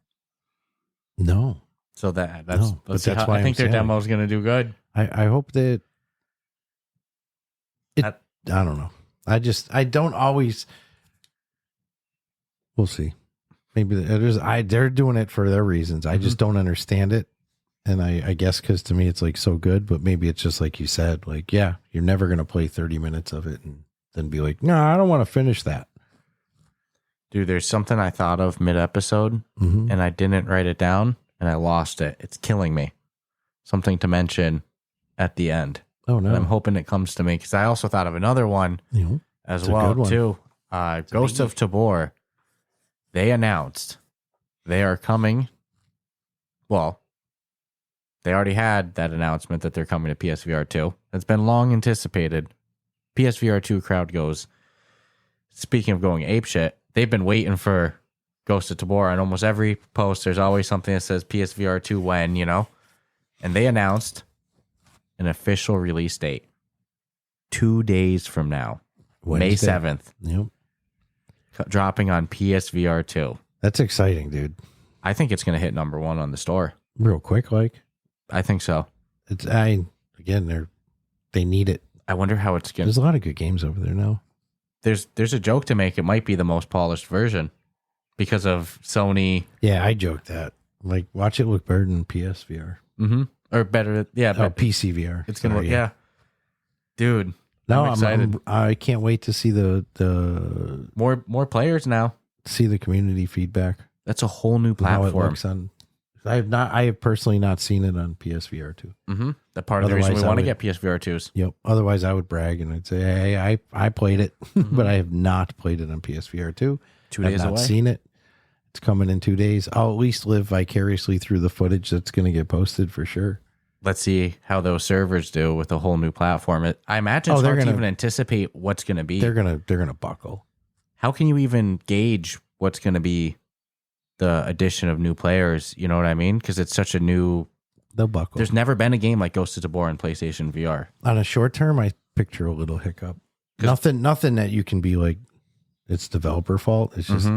No. So that's no, but that's why I think their demo is going to do good. I hope that I don't know. I don't always. We'll see. Maybe they're doing it for their reasons. I just don't understand it. And I guess because to me it's like so good, but maybe it's just like you said, like, yeah, you're never going to play 30 minutes of it and then be like, no, I don't want to finish that. Dude, there's something I thought of mid-episode and I didn't write it down and I lost it. It's killing me. Something to mention at the end. Oh, no. And I'm hoping it comes to me because I also thought of another one as well, too. Ghost of Tabor. They announced they are coming. Well, they already had that announcement that they're coming to PSVR 2. It's been long anticipated. PSVR 2 crowd goes, speaking of going apeshit, they've been waiting for Ghost of Tabor on almost every post. There's always something that says PSVR 2 when, And they announced an official release date 2 days from now, Wednesday. May 7th. Yep. Dropping on PSVR 2. That's exciting, dude. I think it's going to hit number one on the store. Real quick, like? I think so. They need it. I wonder how it's going to... There's a lot of good games over there now. There's a joke to make. It might be the most polished version because of Sony. Yeah, I joked that. Like, watch it look better than PSVR. Mm-hmm. Or better, yeah. But PC VR. It's going to look, yeah. Dude, no, I'm excited. I can't wait to see the more players now. See the community feedback. That's a whole new platform. How it works on. I have personally not seen it on PSVR 2. Mm-hmm. That part of the reason we want to get PSVR 2s. Yep. Otherwise, I would brag and I'd say, hey, I played it, but I have not played it on PSVR 2. 2 days away. I've not seen it. It's coming in 2 days. I'll at least live vicariously through the footage that's going to get posted for sure. Let's see how those servers do with a whole new platform. I imagine it's hard to even anticipate what's going to be. They're gonna buckle. How can you even gauge what's going to be the addition of new players? You know what I mean? Because it's such a new. They'll buckle. There's never been a game like Ghost of Tabor in PlayStation VR. On a short term, I picture a little hiccup. Nothing that you can be like, it's developer fault. It's just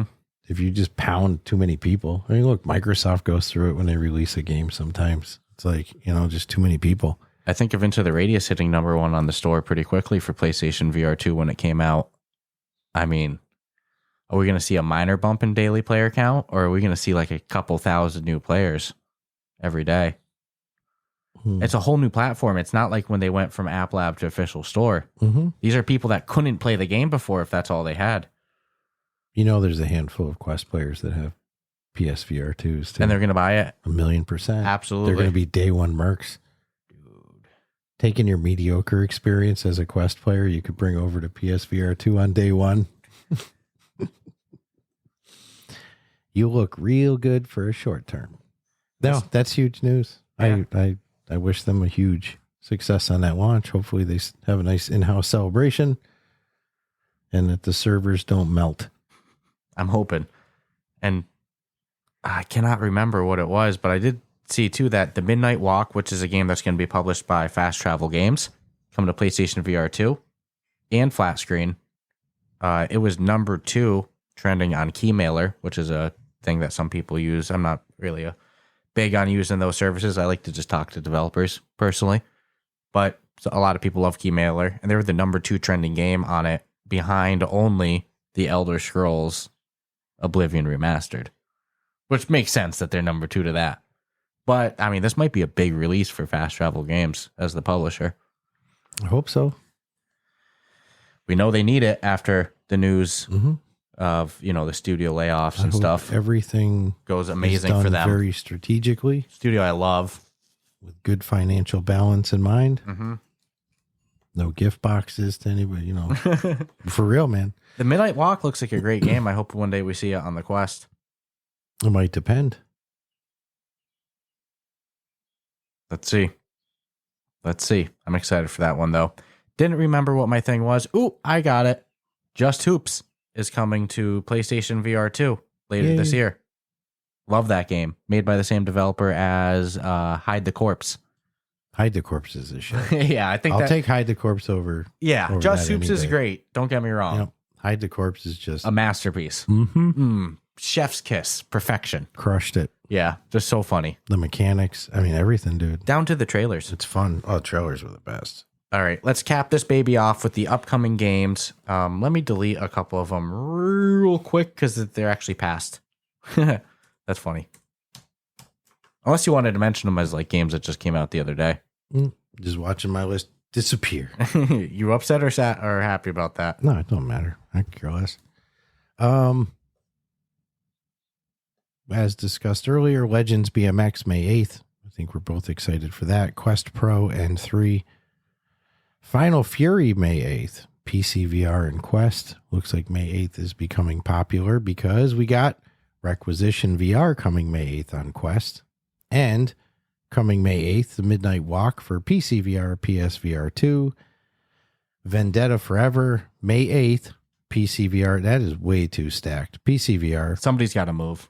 if you just pound too many people. I mean, look, Microsoft goes through it when they release a game sometimes. It's like, just too many people. I think of Into the Radius hitting number 1 on the store pretty quickly for PlayStation VR2 when it came out. I mean, are we going to see a minor bump in daily player count, or are we going to see like a couple thousand new players every day? It's a whole new platform. It's not like when they went from App Lab to official store. These are people that couldn't play the game before if that's all they had. There's a handful of Quest players that have PSVR2s too. And they're going to buy it? 1,000,000%. Absolutely. They're going to be day one mercs. Dude. Taking your mediocre experience as a Quest player, you could bring over to PSVR2 on day one. You look real good for a short term. No, that's huge news. Yeah. I wish them a huge success on that launch. Hopefully they have a nice in-house celebration and that the servers don't melt. I'm hoping. And I cannot remember what it was, but I did see too that the Midnight Walk, which is a game that's going to be published by Fast Travel Games, coming to PlayStation VR 2 and flat screen. It was number 2 trending on Keymailer, which is a thing that some people use. I'm not really big on using those services. I like to just talk to developers personally, but a lot of people love Keymailer, and they were the number 2 trending game on it, behind only The Elder Scrolls Oblivion Remastered, which makes sense that they're number 2 to that. But I mean, this might be a big release for Fast Travel Games as the publisher. I hope so. We know they need it after the news of, the studio layoffs and stuff. Everything goes amazing for them. Very strategically. Studio I love. With good financial balance in mind. No gift boxes to anybody, For real, man. The Midnight Walk looks like a great game. I hope one day we see it on the Quest. It might depend. Let's see. I'm excited for that one, though. Didn't remember what my thing was. Ooh, I got it. Just Hoops is coming to PlayStation VR 2 later this year. Love that game. Made by the same developer as Hide the Corpse. Hide the Corpse is a shit. Yeah, I think I'll take Hide the Corpse over. Yeah, over Just Hoops is great. Don't get me wrong. Hide the Corpse is just a masterpiece. Chef's kiss. Perfection. Crushed it. Yeah, just so funny. The mechanics. I mean, everything, dude. Down to the trailers. It's fun. Oh, trailers were the best. All right, let's cap this baby off with the upcoming games. Let me delete a couple of them real quick because they're actually past. That's funny. Unless you wanted to mention them as like games that just came out the other day. Just watching my list disappear. You upset or sad or happy about that? No, it don't matter. I could care less. As discussed earlier, Legends BMX May 8th. I think we're both excited for that. Quest Pro and 3. Final Fury May 8th. PC VR and Quest. Looks like May 8th is becoming popular because we got Requisition VR coming May 8th on Quest. And coming May 8th, the Midnight Walk for PC VR, PSVR 2. Vendetta Forever, May 8th, PC VR. That is way too stacked. PC VR. Somebody's got to move.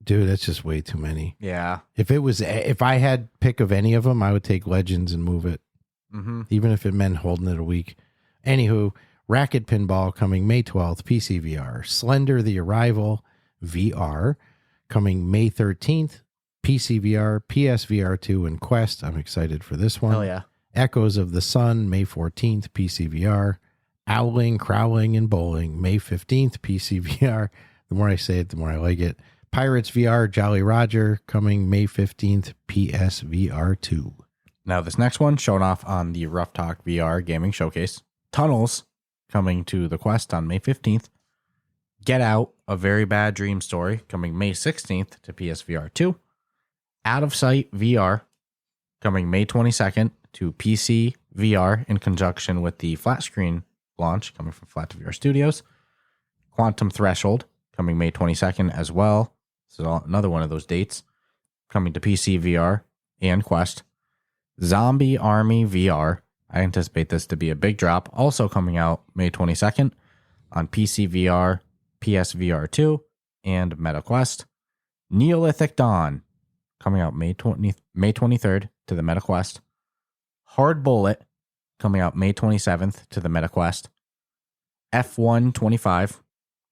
Dude, that's just way too many. Yeah. If I had pick of any of them, I would take Legends and move it. Even if it meant holding it a week. Anywho, Racket Pinball coming May 12th, PC VR. Slender The Arrival VR coming May 13th, PC VR, PSVR 2, and Quest. I'm excited for this one. Hell yeah. Echoes of the Sun, May 14th, PC VR. Owling, Crowling, and Bowling, May 15th, PC VR. The more I say it, the more I like it. Pirates VR, Jolly Roger, coming May 15th, PSVR 2. Now, this next one, shown off on the Ruff Talk VR gaming showcase. Tunnels, coming to the Quest on May 15th. Get Out, A Very Bad Dream Story, coming May 16th to PSVR 2. Out of Sight VR, coming May 22nd to PC VR in conjunction with the flat screen launch coming from Flat VR Studios. Quantum Threshold, coming May 22nd as well So another one of those dates coming to PC VR and Quest. Zombie Army VR. I anticipate this to be a big drop. Also coming out May 22nd on PC VR, PS VR2, and MetaQuest. Neolithic Dawn coming out May 23rd to the MetaQuest. Hard Bullet coming out May 27th to the MetaQuest. F1 25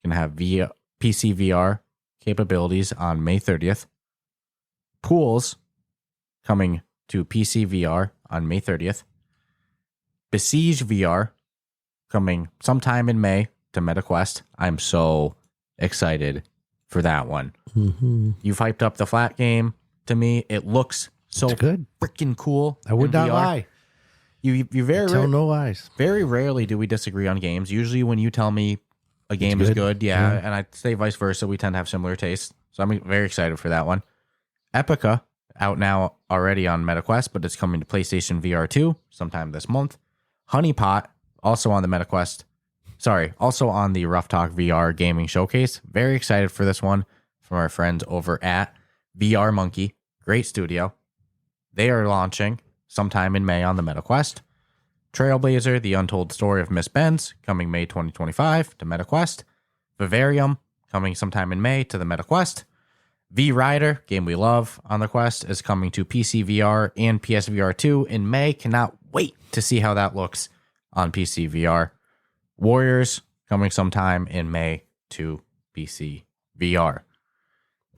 going to have PC VR capabilities on May 30th. Pools coming to PC VR on May 30th. Besiege VR coming sometime in May to MetaQuest. I'm so excited for that one. Mm-hmm. You've hyped up the flat game to me. It looks so good, freaking cool. I would not lie. You tell no lies. Very rarely do we disagree on games. Usually, when you tell me a game is good, and I say vice versa, we tend to have similar tastes. So I'm very excited for that one. Epica, out now already on MetaQuest, but it's coming to PlayStation VR2 sometime this month. Honeypot, also on the MetaQuest. Also on the Ruff Talk VR gaming showcase. Very excited for this one from our friends over at VR Monkey. Great studio. They are launching sometime in May on the MetaQuest. Trailblazer, The Untold Story of Miss Benz, coming May 2025 to MetaQuest. Vivarium, coming sometime in May to the MetaQuest. V-Rider, game we love on the Quest, is coming to PC VR and PSVR 2 in May. Cannot wait to see how that looks on PC VR. Warriors, coming sometime in May to PC VR.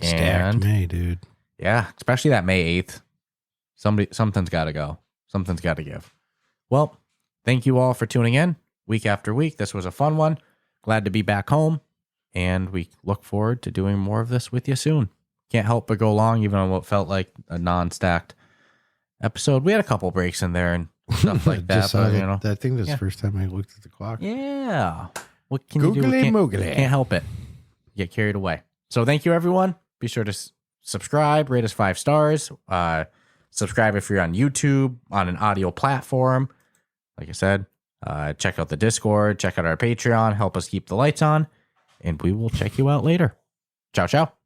Stacked May, dude. Yeah, especially that May 8th. Something's got to go. Something's got to give. Well, thank you all for tuning in week after week. This was a fun one. Glad to be back home. And we look forward to doing more of this with you soon. Can't help but go long, even on what felt like a non-stacked episode. We had a couple breaks in there and stuff like that. But, I think that's the first time I looked at the clock. Yeah. What can you do? Can't help it. Get carried away. So thank you, everyone. Be sure to subscribe, rate us 5 stars. Subscribe if you're on YouTube, on an audio platform. Like I said, check out the Discord, check out our Patreon, help us keep the lights on, and we will check you out later. Ciao, ciao.